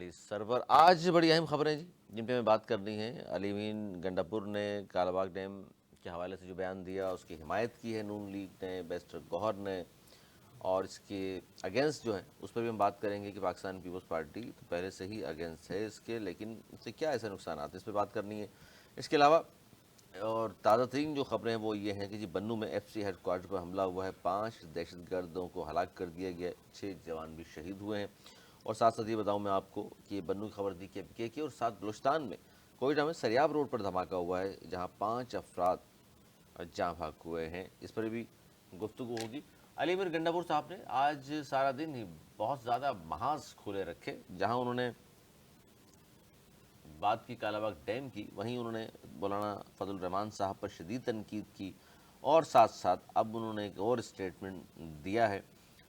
علی سرور، آج بڑی اہم خبریں جن پہ ہمیں بات کرنی ہے۔ علی امین گنڈاپور نے کالا باغ ڈیم کے حوالے سے جو بیان دیا اس کی حمایت کی ہے نون لیگ نے، بیرسٹر گوہر نے، اور اس کے اگینسٹ جو ہے اس پر بھی ہم بات کریں گے کہ پاکستان پیپلز پارٹی تو پہلے سے ہی اگینسٹ ہے اس کے، لیکن اس سے کیا ایسے نقصانات ہیں، اس پہ بات کرنی ہے۔ اس کے علاوہ اور تازہ ترین جو خبریں ہیں وہ یہ ہیں کہ جی بنوں میں ایف سی ہیڈ کوارٹر پر حملہ ہوا ہے، 5 دہشت گردوں کو ہلاک کر دیا گیا، 6 جوان بھی شہید ہوئے ہیں۔ اور ساتھ ساتھ یہ بتاؤں میں آپ کو کہ یہ بنوں کی خبر دی کہ اور ساتھ بلوچستان میں کوئٹہ میں سریاب روڈ پر دھماکہ ہوا ہے جہاں 5 افراد جاں بھاگ ہوئے ہیں، اس پر بھی گفتگو ہوگی۔ علی امین گنڈاپور صاحب نے آج سارا دن ہی بہت زیادہ محاذ کھلے رکھے، جہاں انہوں نے بات کی کالا باغ ڈیم کی، وہیں انہوں نے مولانا فضل الرحمان صاحب پر شدید تنقید کی، اور ساتھ ساتھ اب انہوں نے ایک اور اسٹیٹمنٹ دیا ہے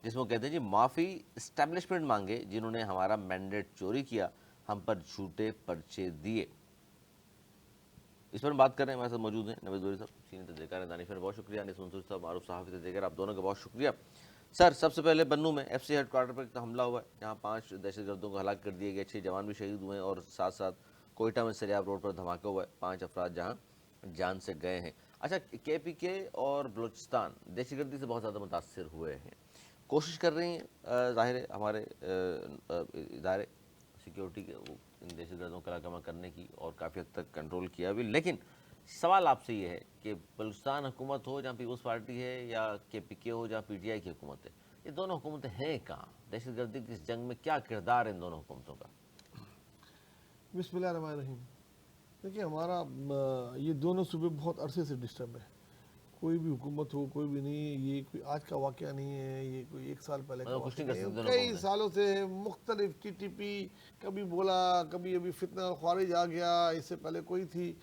جس میں وہ کہتے ہیں جی معافی اسٹیبلشمنٹ مانگے جنہوں نے ہمارا مینڈیٹ چوری کیا، ہم پر جھوٹے پرچے دیے۔ اس پر ہم بات کر رہے ہیں، ہمارے ساتھ موجود ہیں نوید دوری صاحب، سینئر تجزیہکار دانش میں، بہت شکریہ، انیس منصور صاحب، معروف صحافی تجزیہکار، آپ دونوں کا بہت شکریہ۔ سر، سب سے پہلے بنوں میں ایف سی ہیڈ کوارٹر پر حملہ ہوا ہے جہاں 5 دہشت گردوں کو ہلاک کر دیا گیا، 6 جوان بھی شہید ہوئے ہیں، اور ساتھ ساتھ کوئٹہ میں سریاب روڈ پر دھماکہ ہوا ہے، 5 افراد جہاں جان سے گئے ہیں۔ اچھا، کے پی کے اور بلوچستان دہشت گردی سے بہت زیادہ متاثر ہوئے ہیں، کوشش کر رہی ہیں ظاہر ہے ہمارے ادارے سیکیورٹی کے ان دہشت گردوں کا راکمہ کرنے کی، اور کافی حد تک کنٹرول کیا بھی، لیکن سوال آپ سے یہ ہے کہ بلوچستان حکومت ہو جہاں پیپلز پارٹی ہے، یا کے پی کے ہو جہاں پی ٹی آئی کی حکومت ہے، یہ دونوں حکومتیں ہیں کہاں؟ دہشت گردی کی اس جنگ میں کیا کردار ہے ان دونوں حکومتوں کا؟ بسم اللہ الرحمن الرحیم۔ دیکھیے، ہمارا یہ دونوں صوبے بہت عرصے سے ڈسٹرب ہے، کوئی بھی حکومت ہو، کوئی بھی نہیں، یہ کوئی آج کا واقعہ نہیں ہے، یہ کوئی 1 سال پہلے کا کچھ واقعہ نہیں کر نہیں سکتے ہے، دونوں کئی حکومتیں۔ سالوں سے مختلف ٹی ٹی پی کبھی بولا، کبھی ابھی فتنہ خارج آ گیا، اس سے پہلے کوئی تھی،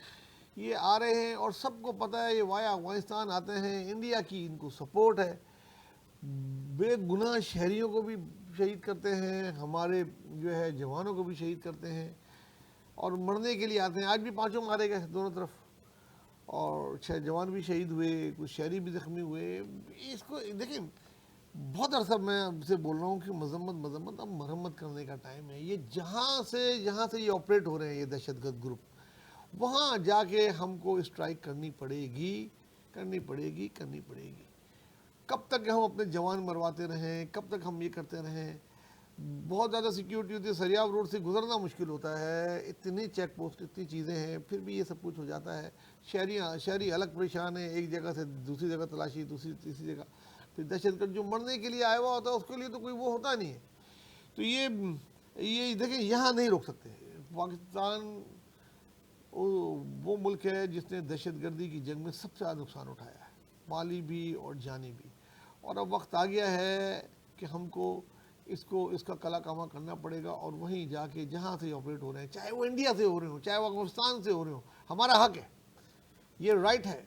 یہ آ رہے ہیں اور سب کو پتہ ہے یہ وایا افغانستان آتے ہیں، انڈیا کی ان کو سپورٹ ہے، بے گناہ شہریوں کو بھی شہید کرتے ہیں، ہمارے جو ہے جوانوں کو بھی شہید کرتے ہیں، اور مرنے کے لیے آتے ہیں۔ آج بھی 5 مارے گئے دونوں طرف، اور 6 جوان بھی شہید ہوئے، کچھ شہری بھی زخمی ہوئے۔ اس کو دیکھیں، بہت عرصہ میں آپ سے بول رہا ہوں کہ مذمت اب مرمت کرنے کا ٹائم ہے۔ یہ جہاں سے یہ آپریٹ ہو رہے ہیں، یہ دہشت گرد گروپ، وہاں جا کے ہم کو اسٹرائک کرنی پڑے گی۔ کب تک ہم اپنے جوان مرواتے رہیں، کب تک ہم یہ کرتے رہیں؟ بہت زیادہ سیکیورٹی ہوتی ہے، سریاب روڈ سے گزرنا مشکل ہوتا ہے، اتنی چیک پوسٹ، اتنی چیزیں ہیں، پھر بھی یہ سب کچھ ہو جاتا ہے۔ شہری الگ پریشان ہیں، ایک جگہ سے دوسری جگہ تلاشی، دوسری تیسری جگہ، پھر دہشت گرد جو مرنے کے لیے آیا ہوا ہوتا ہے اس کے لیے تو کوئی وہ ہوتا نہیں ہے۔ تو یہ دیکھیں، یہاں نہیں روک سکتے۔ پاکستان وہ ملک ہے جس نے دہشت گردی کی جنگ میں سب سے زیادہ نقصان اٹھایا ہے، مالی بھی اور جانی بھی، اور اب وقت آ گیا ہے کہ ہم کو اس کا کلا کامہ کرنا پڑے گا، اور وہیں جا کے جہاں سے آپریٹ ہو رہے ہیں، چاہے وہ انڈیا سے ہو رہے ہوں، چاہے وہ افغانستان سے ہو رہے ہوں، ہمارا حق ہے، یہ رائٹ ہے،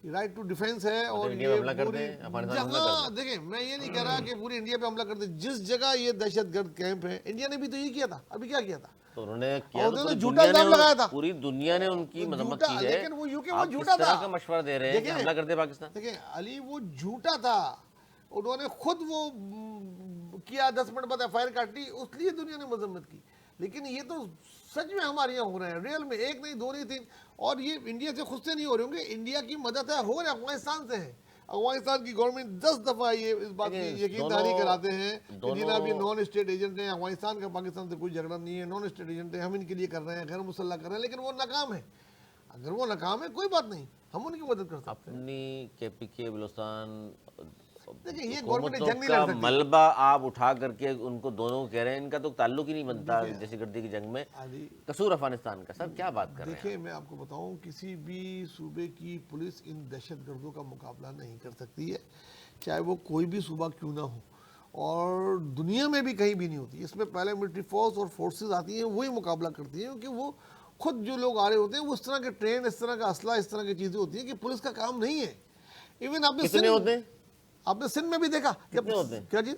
یہ رائٹ ٹو ڈیفینس ہے۔ اور انڈیا پہ یہ حملہ کر پوری دیں، افغانستان حملہ کر جہاں دیں۔ دیکھیں، میں یہ نہیں کہہ رہا کہ پوری انڈیا پہ حملہ کر دیں، جس جگہ یہ دہشت گرد کیمپ ہے، انڈیا نے بھی تو یہ کیا تھا، ابھی کیا کیا تھا، تو انہوں نے کیا اور تو انہوں نے جھوٹا الزام لگایا تھا، پوری دنیا نے ان کی مذمت کی ہے۔ لیکن وہ یوکے وہ آپ جھوٹا کس طرح تھا۔ کا مشورہ دے رہے ہیں کہ حملہ کر دے پاکستان؟ دیکھیں علی، وہ جھوٹا تھا، انہوں نے خود وہ کیا، 10 منٹ بعد ایف آئی آر کاٹی، اس لیے دنیا نے مذمت کی۔ لیکن یہ تو سچ میں ہمارے یہاں ہو رہے ہیں، ریئل میں، 1 نہیں 2 نہیں 3، اور یہ انڈیا سے خود سے نہیں ہو رہے ہوں گے، انڈیا کی مدد ہے، ہو رہے افغانستان سے ہے۔ افغانستان کی گورنمنٹ 10 دفعہ اس بات کی یقین دہانی کراتے ہیں کہ جناب یہ نان اسٹیٹ ایجنٹ ہیں، افغانستان کا پاکستان سے کوئی جھگڑا نہیں ہے، نان اسٹیٹ ایجنٹ ہیں، ہم ان کے لیے کر رہے ہیں، غیر مسلح کر رہے ہیں، لیکن وہ ناکام ہے۔ اگر وہ ناکام ہے کوئی بات نہیں، ہم ان کی مدد کر سکتے ہیں۔ اپنی کے پی کے بلوچستان دیکھیں، یہ گورنمنٹ حکومتوں جنگ نہیں کا لڑ سکتی۔ ملبہ آپ اٹھا کر کے ان کو دونوں کو کہہ رہے ہیں، ان کا تو تعلق ہی نہیں بنتا دہشت گردی کی جنگ میں، قصور افغانستان کا۔ سر کیا بات کر رہے ہیں؟ دیکھیں، میں آپ کو بتاؤں، کسی بھی صوبے کی پولیس ان دہشت گردوں کا مقابلہ نہیں کر سکتی ہے، چاہے وہ کوئی بھی صوبہ کیوں نہ ہو، اور دنیا میں بھی کہیں بھی نہیں ہوتی۔ اس میں پیراملٹری فورس اور فورسز آتی ہیں، وہی مقابلہ کرتی ہیں، کیونکہ وہ خود جو لوگ آ رہے ہوتے ہیں وہ اس طرح کے ٹرین، اس طرح کا اسلحہ، اس طرح کی چیزیں ہوتی ہیں کہ پولیس کا کام نہیں ہے۔ ایون کتنے ہوتے ہیں؟ آپ نے سندھ میں بھی دیکھا کتنے ہوتے ہیں؟ کیا چیز،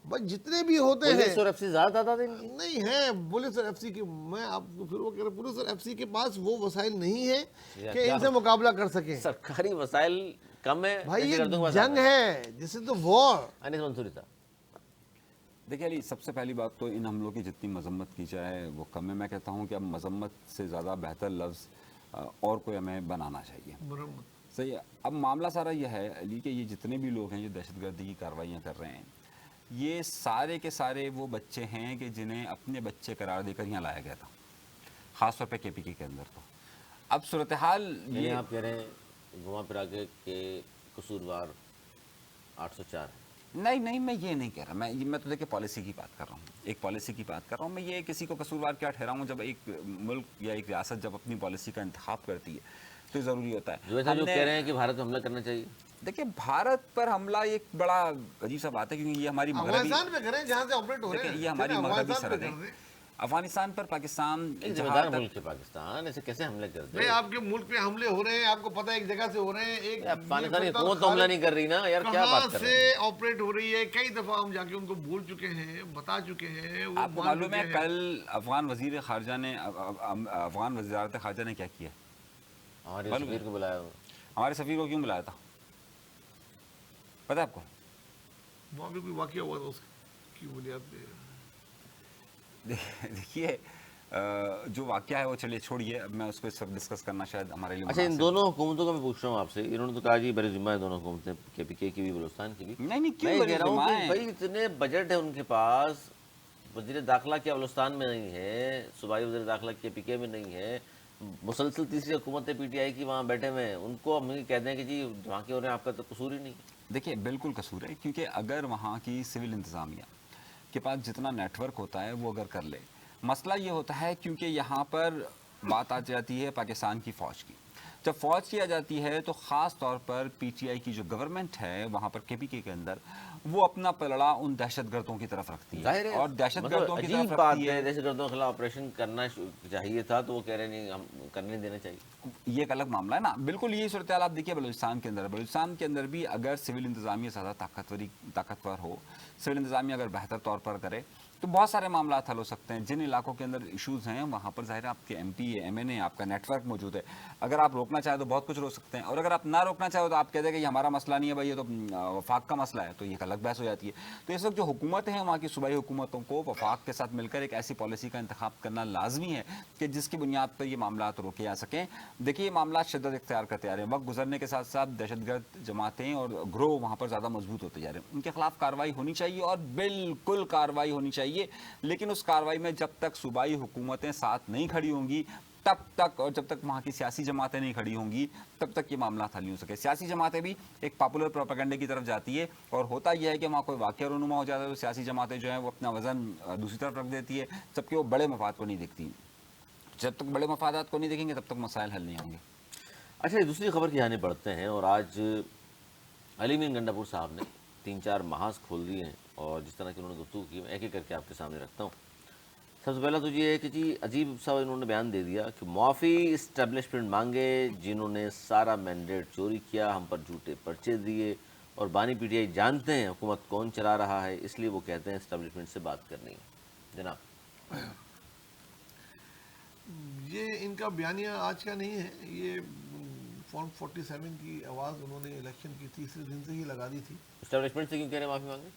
بھائی جتنے بھی ہوتے ہیں، پولیس اور ایف سی زیادہ تعداد ہے ان کی؟ نہیں ہے پولیس اور ایف سی کی، میں آپ کو پھر وہ کہہ رہا، پولیس اور ایف سی کے پاس وہ وسائل نہیں ہے کہ ان سے مقابلہ کر سکیں۔ سرکاری وسائل کم ہے، بھائی یہ جنگ ہے، جس از دا وار۔ انیس منصوری صاحب، دیکھیے علی، سب سے پہلی بات تو ان حملوں کی جتنی مذمت کی جائے وہ کم ہے. میں کہتا ہوں کہ اب مذمت سے زیادہ بہتر لفظ اور کوئی ہمیں بنانا چاہیے. مرمت. صحیح ہے. اب معاملہ سارا یہ ہے علی کہ یہ جتنے بھی لوگ ہیں جو دہشت گردی کی کارروائیاں کر رہے ہیں، یہ سارے کے سارے وہ بچے ہیں کہ جنہیں اپنے بچے قرار دے کر یہاں لایا گیا تھا، خاص طور پہ کے پی کے اندر. تو اب صورتحال یعنی یہ آپ کہہ رہے ہیں گھما پھرا کے کہ قصوروار 804 ہے. نہیں میں یہ نہیں کہہ رہا. میں تو دیکھیں پالیسی کی بات کر رہا ہوں، ایک پالیسی کی بات کر رہا ہوں. میں یہ کسی کو قصوروار کیا ٹھہراؤں؟ جب ایک ملک یا ایک ریاست جب اپنی پالیسی کا انتخاب کرتی ہے تو یہ ضروری ہوتا ہے. جو کہہ رہے ہیں کہ بھارت پہ حملہ کرنا چاہیے. دیکھیں بھارت پر حملہ ایک بڑا عجیب سا بات ہے، کیونکہ یہ ہماری مغربی، افغانستان پہ کریں جہاں سے آپریٹ ہو رہے دیکھیں ہیں. یہ ہماری مغربی افغانستان پہ سرحد ہے. کر دیں. افغانستان پر پاکستان ایک ذمہ جہاں دار تک ملک ہے پاکستان، ایسے کیسے حملے کرتے بھائی ہیں؟ آپ کے ملک پہ حملے ہو رہے ہیں، آپ کو پتہ ہے ایک جگہ سے ہو رہے ہیں. ایک افغانستان کی حکومت تو حملہ نہیں کر رہی نا یار، کیا بات کر رہے ہیں؟ سے آپریٹ ہو رہی ہے. کئی دفعہ ہم جا کے ان کو بول چکے ہیں، بتا چکے ہیں. وہ آپ کو مان معلوم ہے چکے ہیں. کل افغان وزیر خارجہ نے، افغان وزارت خارجہ نے کیا کیا؟ ہمارے سفیر کو بلایا ہوا. ہمارے سفیر کو کیوں بلایا تھا پتہ ہے آپ کو؟ وہاں پہ کوئی واقعہ ہوا تھا اس کی بنیاد پہ. دیکھیے جو واقعہ ہے وہ چلیے چھوڑیے، اب میں اس کو اس وقت ڈسکس کرنا شاید ہمارے لیے اچھا، ان مناسب دونوں حکومتوں کا میں پوچھ رہا ہوں آپ سے. انہوں نے تو کہا جی بڑی ذمہ ہے دونوں حکومتیں، کے پی کے کی بھی بلوچستان کی بھی. نہیں کیوں میں یہ بڑی کہہ رہا ہوں ذمہ کہ ہے؟ بھائی اتنے بجٹ ہے ان کے پاس. وزیر داخلہ کیا بلوچستان میں نہیں ہے؟ صوبائی وزیر داخلہ کے پی کے میں نہیں ہے؟ مسلسل تیسری حکومت ہے پی ٹی آئی کی وہاں بیٹھے ہوئے ہیں. ان کو ہم یہ کہتے ہیں کہ جی وہاں کے ہو رہے ہیں، آپ کا تو قصور ہی نہیں ہے. دیکھیے بالکل قصور ہے، کیونکہ اگر وہاں کی سول انتظامیہ کے پاس جتنا نیٹ ورک ہوتا ہے وہ اگر کر لے. مسئلہ یہ ہوتا ہے کیونکہ یہاں پر بات آ جاتی ہے پاکستان کی فوج کی. جب فوج کی آ جاتی ہے تو خاص طور پر پی ٹی آئی کی جو گورنمنٹ ہے وہاں پر کے پی کے اندر، وہ اپنا پلڑا ان دہشت گردوں کی طرف رکھتی ظاہر ہے ہے، اور دہشت مطلب گردوں کی عجیب طرف بات رکھتی ہے. ہے. دہشت گردوں کے خلاف آپریشن کرنا چاہیے تھا تو وہ کہہ رہے نہیں، ہم کرنے نہیں دینا چاہیے. یہ ایک الگ معاملہ ہے نا. بالکل یہی صورتحال آپ دیکھیے بلوچستان کے اندر. بلوچستان کے اندر بھی اگر سول انتظامیہ زیادہ طاقتور ہو، سول انتظامیہ اگر بہتر طور پر کرے تو بہت سارے معاملات حل ہو سکتے ہیں. جن علاقوں کے اندر ایشوز ہیں وہاں پر ظاہر ہے آپ کے ایم پی ایم این اے، آپ کا نیٹ ورک موجود ہے. اگر آپ روکنا چاہیں تو بہت کچھ روک سکتے ہیں، اور اگر آپ نہ روکنا چاہو تو آپ کہتے ہیں کہ یہ ہمارا مسئلہ نہیں ہے بھائی، یہ تو وفاق کا مسئلہ ہے، تو یہ ایک الگ بحث ہو جاتی ہے. تو اس وقت جو حکومتیں ہیں وہاں کی صوبائی حکومتوں کو وفاق کے ساتھ مل کر ایک ایسی پالیسی کا انتخاب کرنا لازمی ہے کہ جس کی بنیاد پر یہ معاملات روکے جا سکیں. دیکھیے یہ معاملات شدت اختیار کرتے جا رہے ہیں. وقت گزرنے کے ساتھ ساتھ دہشت گرد جماعتیں اور گروہ وہاں پر زیادہ مضبوط ہوتے جا رہے ہیں. ان کے خلاف کارروائی ہونی چاہیے اور بالکل کارروائی ہونی چاہیے، لیکن اس کارروائی میں جب تک صوبائی حکومتیں ساتھ نہیں کھڑی ہوں گی تب تک، اور جب تک وہاں کی سیاسی جماعتیں نہیں کھڑی ہوں گی تب تک یہ معاملات حل نہیں ہو سکے. سیاسی جماعتیں بھی ایک پاپولر پروپیگنڈے کی طرف جاتی ہے، اور ہوتا یہ ہے کہ وہاں کوئی واقعہ رونما ہو جاتا ہے تو سیاسی جماعتیں جو ہیں وہ اپنا وزن دوسری طرف رکھ دیتی ہے، جبکہ وہ بڑے مفاد کو نہیں دیکھتی. جب تک بڑے مفادات کو نہیں دیکھیں گے تب تک مسائل حل نہیں ہوں گے. اچھا، دوسری خبر کی جانب بڑھتے ہیں. اور آج علی مین گنڈا پور صاحب نے 3-4 محاذ کھول دیے ہیں، اور جس طرح کی انہوں نے گفتگو کی میں ایک ایک کر کے آپ کے سامنے رکھتا ہوں. سب سے پہلا تو یہ ہے کہ جی عجیب سا انہوں نے بیان دے دیا کہ معافی اسٹیبلشمنٹ مانگے جنہوں نے سارا مینڈیٹ چوری کیا، ہم پر جھوٹے پرچے دیے، اور بانی پی ٹی آئی جانتے ہیں حکومت کون چلا رہا ہے، اس لیے وہ کہتے ہیں اسٹیبلشمنٹ سے بات کرنی ہے. جناب یہ ان کا بیانیہ آج کا نہیں ہے. یہ فارم 47 کی آواز انہوں نے الیکشن کی تیسرے دن سے ہی لگا دی تھی. اسٹیبلشمنٹ سے کیوں کہہ رہے ہیں معافی مانگے؟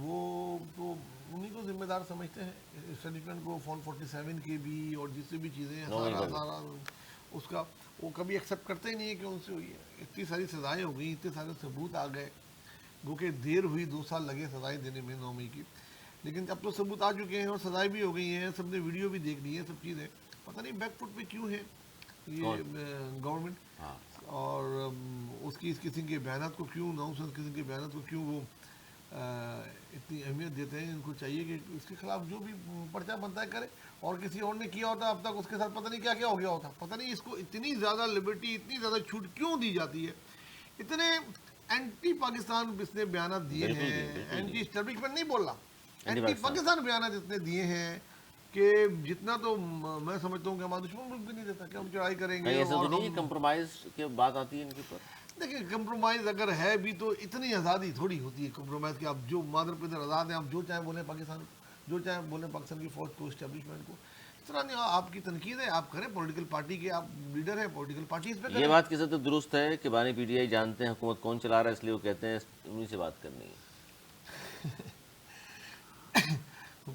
وہ تو انہی کو ذمہ دار سمجھتے ہیں اسٹیبلشمنٹ کو. فارم 47 کی بھی اور جس سے بھی چیزیں ہیں سارا اس کا وہ کبھی ایکسیپٹ کرتے ہی نہیں ہے کہ ان سے ہوئی ہے. اتنی ساری سزائیں ہو گئیں، اتنے سارے ثبوت آ گئے، گو کہ دیر ہوئی، 2 سال لگے سزائیں دینے میں 9 مئی کی، لیکن اب تو ثبوت آ چکے ہیں اور سزائیں بھی ہو گئی ہیں. سب نے ویڈیو بھی دیکھ لی ہے، سب چیزیں. پتہ نہیں بیک فٹ پہ کیوں ہے یہ گورنمنٹ، اور اس کی اس قسم کے بیانات کو کیوں، نونسنس قسم کے بیانات کو کیوں وہ اتنی اہمیت دیتے ہیں. ان کو چاہیے کہ اس کے خلاف جو بھی پرچہ بنتا ہے کرے. اور کسی اور نے کیا ہوتا اب تک اس کے ساتھ پتہ نہیں کیا کیا ہو گیا ہوتا. پتہ نہیں اس کو اتنی زیادہ لبرٹی، اتنی زیادہ چھوٹ کیوں دی جاتی ہے. اتنے اینٹی پاکستان اس نے بیانات دیے ہیں، اینٹی اسٹیبلشمنٹ نہیں بول رہا، اینٹی پاکستان بیانات اتنے دیے ہیں کہ جتنا تو میں سمجھتا ہوں کہ ہمارا دشمن ملک بھی نہیں دیتا کہ ہم چڑھائی کریں گے. ایسا تو نہیں ہے کمپرومائز کی بات آتی ہے ان کے اوپر؟ دیکھیں کمپرومائز اگر ہے بھی تو اتنی آزادی تھوڑی ہوتی ہے کمپرومائز کہ آپ جو مادر پدر آزاد ہیں، آپ جو چاہیں بولیں پاکستان، جو چاہیں بولیں پاکستان کی فوج کو، اسٹیبلشمنٹ کو. اس طرح نہیں، آپ کی تنقید ہے، آپ کریں. پولیٹیکل پارٹی کے آپ لیڈر ہیں، پولیٹیکل پارٹیز پہ کریں. یہ بات کس حد تک درست ہے کہ بانی پی ٹی آئی جانتے ہیں حکومت کون چلا رہا ہے، اس لیے وہ کہتے ہیں انہیں سے بات کرنی ہے؟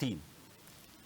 3।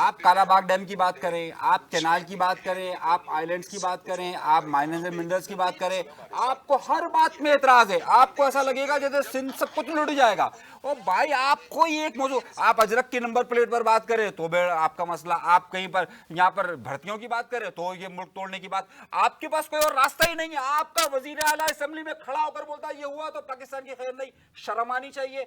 آپ کالا باغ ڈیم کی بات کریں, آپ کینال کی بات کریں, آپ آئیلینڈز کی بات کریں, آپ مائنرز اینڈ منرلز کی بات کریں, آپ کو ہر بات میں اعتراض ہے. آپ کو ایسا لگے گا جیسے سندھ سب کچھ لٹ جائے گا. اور بھائی آپ کوئی ایک موضوع, آپ اجرک کی نمبر پلیٹ پر بات کریں تو آپ کا مسئلہ, آپ کہیں پر یہاں پر بھرتیوں کی بات کریں تو یہ ملک توڑنے کی بات. آپ کے پاس کوئی اور راستہ ہی نہیں ہے. آپ کا وزیر اعلیٰ اسمبلی میں کھڑا ہو کر بولتا ہے یہ ہوا تو پاکستان کی خیر نہیں, شرم آنی چاہیے.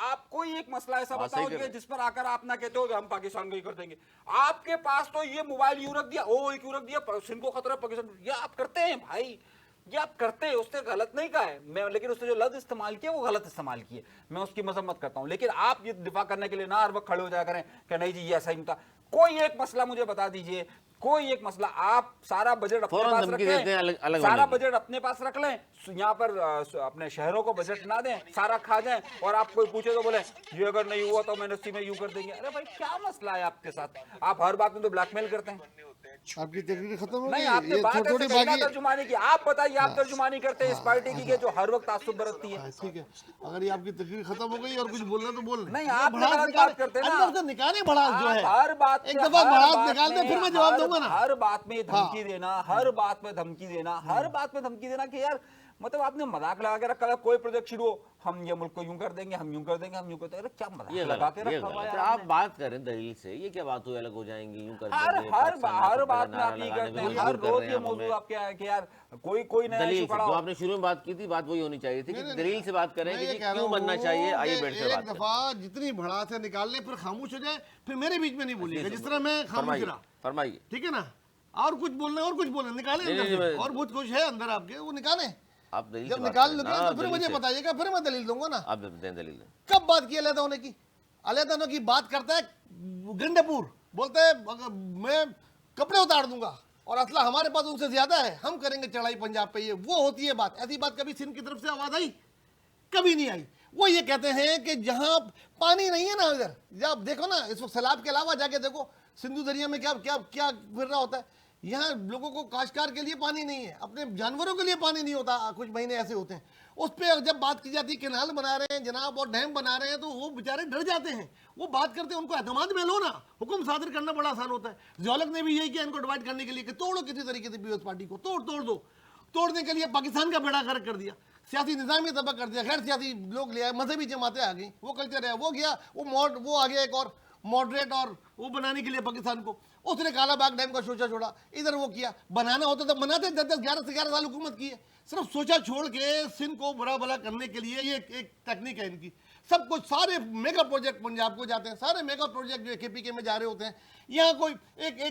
آپ کوئی ایک مسئلہ ایسا بتاؤ جس پر آ کر آپ نہ کہتے ہو کہ ہم پاکستان کو ہی کر دیں گے. آپ کے پاس تو یہ موبائل یوں رکھ دیا, کیوں رکھ دیا, سندھ کو خطرہ پاکستان, یہ آپ کرتے ہیں بھائی, یہ آپ کرتے ہیں. اس نے غلط نہیں کہا ہے میں, لیکن اس نے جو لفظ استعمال کیا وہ غلط استعمال کیے, میں اس کی مذمت کرتا ہوں. لیکن آپ یہ دفاع کرنے کے لیے نہ ہر وقت کھڑے ہو جایا کریں کہ نہیں جی یہ ایسا ہی تھا. کوئی ایک مسئلہ مجھے بتا دیجئے, کوئی ایک مسئلہ. آپ سارا بجٹ اپنے پاس رکھ لیں, سارا بجٹ اپنے پاس رکھ لیں, یہاں پر اپنے شہروں کو بجٹ نہ دیں, سارا کھا جائیں, اور آپ کوئی پوچھے تو بولیں یہ اگر نہیں ہوا تو امنسٹی میں یوں کر دیں گے. ارے بھائی کیا مسئلہ ہے آپ کے ساتھ؟ آپ ہر بات میں تو بلیک میل کرتے ہیں. آپ کی تقریر ختم ہو گئی. نہیں, آپ نے بات ایسے کہیں نہ ترجمانی کی. آپ بتائیے, آپ ترجمانی کرتے ہیں اس پارٹی کی کہ جو ہر وقت تعصب برتتی ہے. ٹھیک ہے, اگر یہ آپ کی تقریر ختم ہو گئی اور کچھ بولنا تو بول نہیں, آپ غلط بات کرتے ہیں نا. نکالے بڑھاس جو ہے, ہر بات ایک دفعہ بڑھاس نکال دیں پھر میں جواب دوں گا نا. ہر بات میں دھمکی دینا, ہر بات میں دھمکی دینا, ہر بات میں دھمکی دینا کہ یار مطلب آپ نے مذاق لگا کے رکھا ہے. کوئی پروجیکٹ شروع ہو, ہم یہ ملک کو یوں کر دیں گے, ہم یوں کر دیں گے, ہم یوں کرتے ہیں. کیا مذاق لگا کے رکھا ہوا ہے آپ بات کریں دلیل سے, یہ کیا بات ہوئی الگ ہو جائیں گی, یوں کر دیں گے. ہر بات میں آپ یہ کرتے ہیں, ہر روز یہ موضوع آپ کیا ہے کہ یار کوئی نیا دلیل ایشو سے, کھڑا جو ہو. آپ نے شروع میں بات کی تھی بات وہی ہونی چاہیے تھی کہ دلیل سے بات کریں کہ کیوں بننا چاہیے. آئیے بیٹھ کر بات ایک دفعہ جتنی بڑھاس ہے نکال لیں, پھر خاموش ہو جائے, پھر میرے بیچ میں نہیں بولیے گا جس طرح میں خاموش رہا. فرمائیے. ٹھیک ہے نا, اور کچھ بولنا اور کچھ بولنا نکالیں, اور بہت کچھ ہے اندر آپ کے وہ نکالیں. آپ دلیل جب نکال لیں تو پھر مجھے بتائیے گا, پھر میں دلیل دوں گا نا. آپ دیں دلیل. کب بات کی علیحدہ ہونے کی؟ علیحدہ ہونے کی بات کرتا ہے گنڈے پور, بولتے ہے میں کپڑے اتار دوں گا اور اسلحہ ہمارے پاس ان سے زیادہ ہے, ہم کریں گے چڑھائی پنجاب پہ. یہ وہ ہوتی ہے بات. ایسی بات کبھی سندھ کی طرف سے آواز آئی؟ کبھی نہیں آئی. وہ یہ کہتے ہیں کہ جہاں پانی نہیں ہے نا, ادھر جب دیکھو نا اس وقت سیلاب کے علاوہ جا کے دیکھو سندھو دریا میں کیا کیا کیا پھر رہا ہوتا ہے. یہاں لوگوں کو کاشتکار کے لیے پانی نہیں ہے, اپنے جانوروں کے لیے پانی نہیں ہوتا, کچھ مہینے ایسے ہوتے ہیں. اس پہ جب بات کی جاتی ہے کینال بنا رہے ہیں جناب اور ڈیم بنا رہے ہیں تو وہ بیچارے ڈر جاتے ہیں. وہ بات کرتے ہیں, ان کو اعتماد میں لو نا, حکم صادر کرنا بڑا آسان ہوتا ہے. زیولک نے بھی یہی کیا ان کو ڈیوائڈ کرنے کے لیے کہ توڑو کسی طریقے سے پیپلز پارٹی کو, توڑ دو. توڑنے کے لیے پاکستان کا بیڑا غرق کر دیا, سیاسی نظام تباہ کر دیا, غیر سیاسی لوگ لے آئے, مذہبی جماعتیں آ گئیں, وہ کلچر ہے وہ گیا, وہ آ گیا ایک اور ماڈریٹ اور وہ بنانے کے لیے پاکستان کو. اس نے کالا باغ ڈیم کا سوچا چھوڑا, ادھر وہ کیا. بنانا ہوتا تو بناتے, 10 سے 11 سال حکومت کی ہے. صرف سوچا چھوڑ کے سندھ کو برا بھلا کرنے کے لیے یہ ایک ٹیکنیک ہے ان کی. سب کچھ سارے میگا پروجیکٹ پنجاب کو جاتے ہیں, سارے میگا پروجیکٹ جو کے پی کے میں جا رہے ہوتے ہیں. یہاں کوئی ایک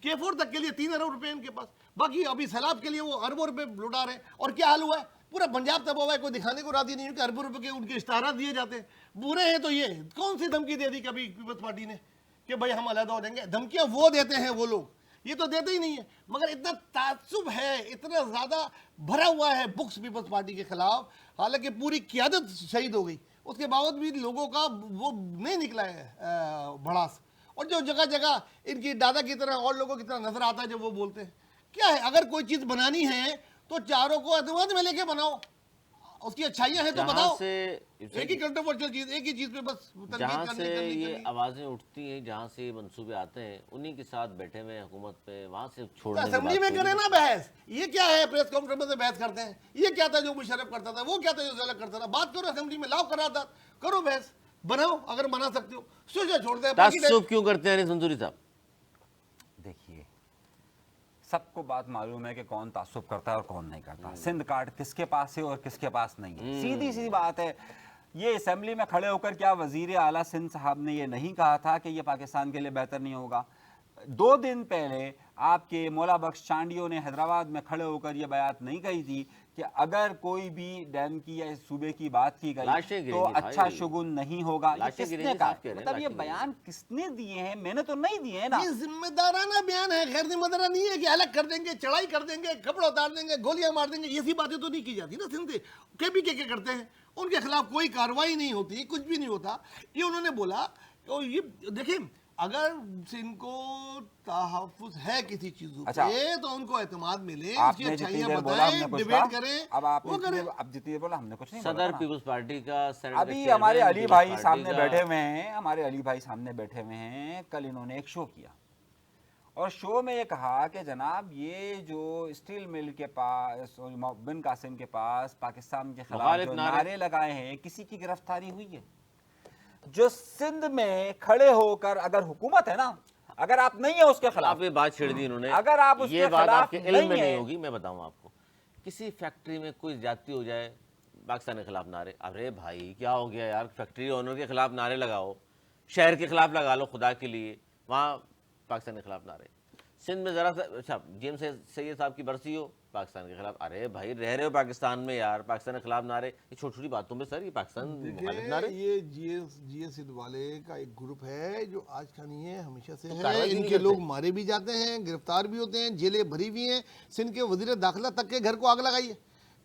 K4 تک کے لیے 3 ارب روپے ان کے پاس, باقی ابھی سیلاب کے لیے وہ اربوں روپے لوٹا رہے ہیں. اور کیا حال ہوا ہے, پورا پنجاب تباہ ہوا ہے, کوئی دکھانے کو راضی نہیں ہے کہ اربوں روپے کے ان کے اشتہارات دیے جاتے ہیں. برے ہیں تو یہ کون سی دھمکی دے دی کبھی پیپلز پارٹی نے کہ بھائی ہم علیحدہ ہو جائیں گے؟ دھمکیاں وہ دیتے ہیں وہ لوگ, یہ تو دیتے ہی نہیں ہے. مگر اتنا تعصب ہے, اتنا زیادہ بھرا ہوا ہے بکس پیپلز پارٹی کے خلاف, حالانکہ پوری قیادت شہید ہو گئی, اس کے باوجود بھی لوگوں کا وہ نہیں نکلا ہے بھڑاس. اور جو جگہ جگہ ان کی دادا کی طرح اور لوگوں کی طرح نظر آتا ہے جب وہ بولتے ہیں. کیا ہے, اگر کوئی چیز بنانی ہے تو چاروں کو اعتماد میں لے کے بناؤ, اس کی اچھائیاں ہیں تو بتاؤ. ایک ہی کنٹروورشل چیز, ایک ہی چیز پہ بس جہاں سے یہ آوازیں اٹھتی ہیں, جہاں سے یہ منصوبے آتے ہیں, انہی کے ساتھ بیٹھے ہوئے حکومت پہ, وہاں سے چھوڑنے کی اسمبلی میں کریں نا بحث. یہ کیا ہے پریس کانفرنس میں بحث کرتے ہیں, یہ کیا تھا جو مشرف کرتا تھا, وہ کیا تھا جو زیلک کرتا تھا. بات کرو اسمبلی میں, لاؤ کرا تھا, کرو بحث, بناؤ اگر بنا سکتے ہو. سوچا چھوڑ دیں. تعصب کیوں کرتے ہیں منصوری صاحب؟ دیکھیے سب کو بات معلوم ہے کہ کون تعصب کرتا ہے اور کون نہیں کرتا. سندھ کارڈ کس کے پاس ہے اور کس کے پاس نہیں ہے, سیدھی سی بات ہے. یہ اسمبلی میں کھڑے ہو کر کیا وزیر اعلیٰ سندھ صاحب نے یہ نہیں کہا تھا کہ یہ پاکستان کے لیے بہتر نہیں ہوگا؟ 2 دن پہلے آپ کے مولا بخش چانڈیوں نے حیدرآباد میں کھڑے ہو کر یہ بات نہیں کہی تھی کہ اگر کوئی بھی ڈیم کی یا صوبے کی بات کی گئی تو اچھا شگن نہیں ہوگا؟ یہ کس نے کہا؟ مطلب یہ بیان کس نے دیے ہیں؟ میں نے تو نہیں دیے ہیں نا. یہ ذمہ دارانہ بیان ہے, غیر ذمہ دارانہ نہیں ہے کہ الگ کر دیں گے, چڑھائی کر دیں گے, کپڑے اتار دیں گے, گولیاں مار دیں گے. یہ سی باتیں تو نہیں کی جاتی نا. سندھ کے پی کے کرتے ہیں, ان کے خلاف کوئی کارروائی نہیں ہوتی, کچھ بھی نہیں ہوتا. یہ انہوں نے بولا. یہ دیکھیں اگر سندھ کو تحفظ ہے کسی چیزوں اچھا، پہ تو ان کو اعتماد ملے، اس آپ کی نے جتنی اچھائیاں دیر بولا ہم بتائیں، نے کچھ ڈیبیٹ کہا، کریں، اب آپ وہ کریں۔ اب جتنی دیر بولا ہم نے کچھ نہیں بولا صدر نا۔ پیپلز پارٹی کا سینٹ کے ابھی ہمارے چیئرمین علی پیپلز بھائی پارٹی سامنے کا- بیٹھے ہوئے ہیں، ہمارے علی بھائی سامنے بیٹھے ہوئے ہیں، کل انہوں نے ایک شو کیا اور شو میں یہ کہا کہ جناب یہ جو اسٹیل مل کے پاس بن قاسم کے پاس پاکستان کے خلاف مخالف جو نعرے۔ نعرے لگائے ہیں، کسی کی گرفتاری ہوئی ہے؟ جو سندھ میں کھڑے ہو کر، اگر حکومت ہے نا، اگر آپ نہیں ہیں اس کے خلاف، آپ یہ بات چھیڑ دی انہوں نے، اگر آپ اس یہ کے بات خلاف آپ کے علم میں نہیں ہیں، ہوگی، میں بتاؤں آپ کو، کسی فیکٹری میں کوئی زیادتی ہو جائے، پاکستان کے خلاف نعرے، ارے بھائی کیا ہو گیا یار، فیکٹری اونر کے خلاف نعرے لگاؤ، شہر کے خلاف لگا لو خدا کے لیے، وہاں پاکستان کے خلاف نعرے۔ سندھ میں ذرا سا اچھا جی ایم سید صاحب کی برسی ہو، پاکستان کے خلاف، ارے بھائی رہ رہے ہو پاکستان میں یار، پاکستان کے خلاف نعرے، یہ چھوٹی چھوٹی باتوں میں سر یہ پاکستان مخالف نعرے۔ دیکھیں یہ جی ایس سندھ والے کا ایک گروپ ہے جو آج کا نہیں ہے، ہمیشہ سے ہے، کارروائی ان نہیں کے کرتے۔ لوگ مارے بھی جاتے ہیں، گرفتار بھی ہوتے ہیں، جیلیں بھری ہوئی ہیں۔ سندھ کے وزیر داخلہ تک کے گھر کو آگ لگائی ہے،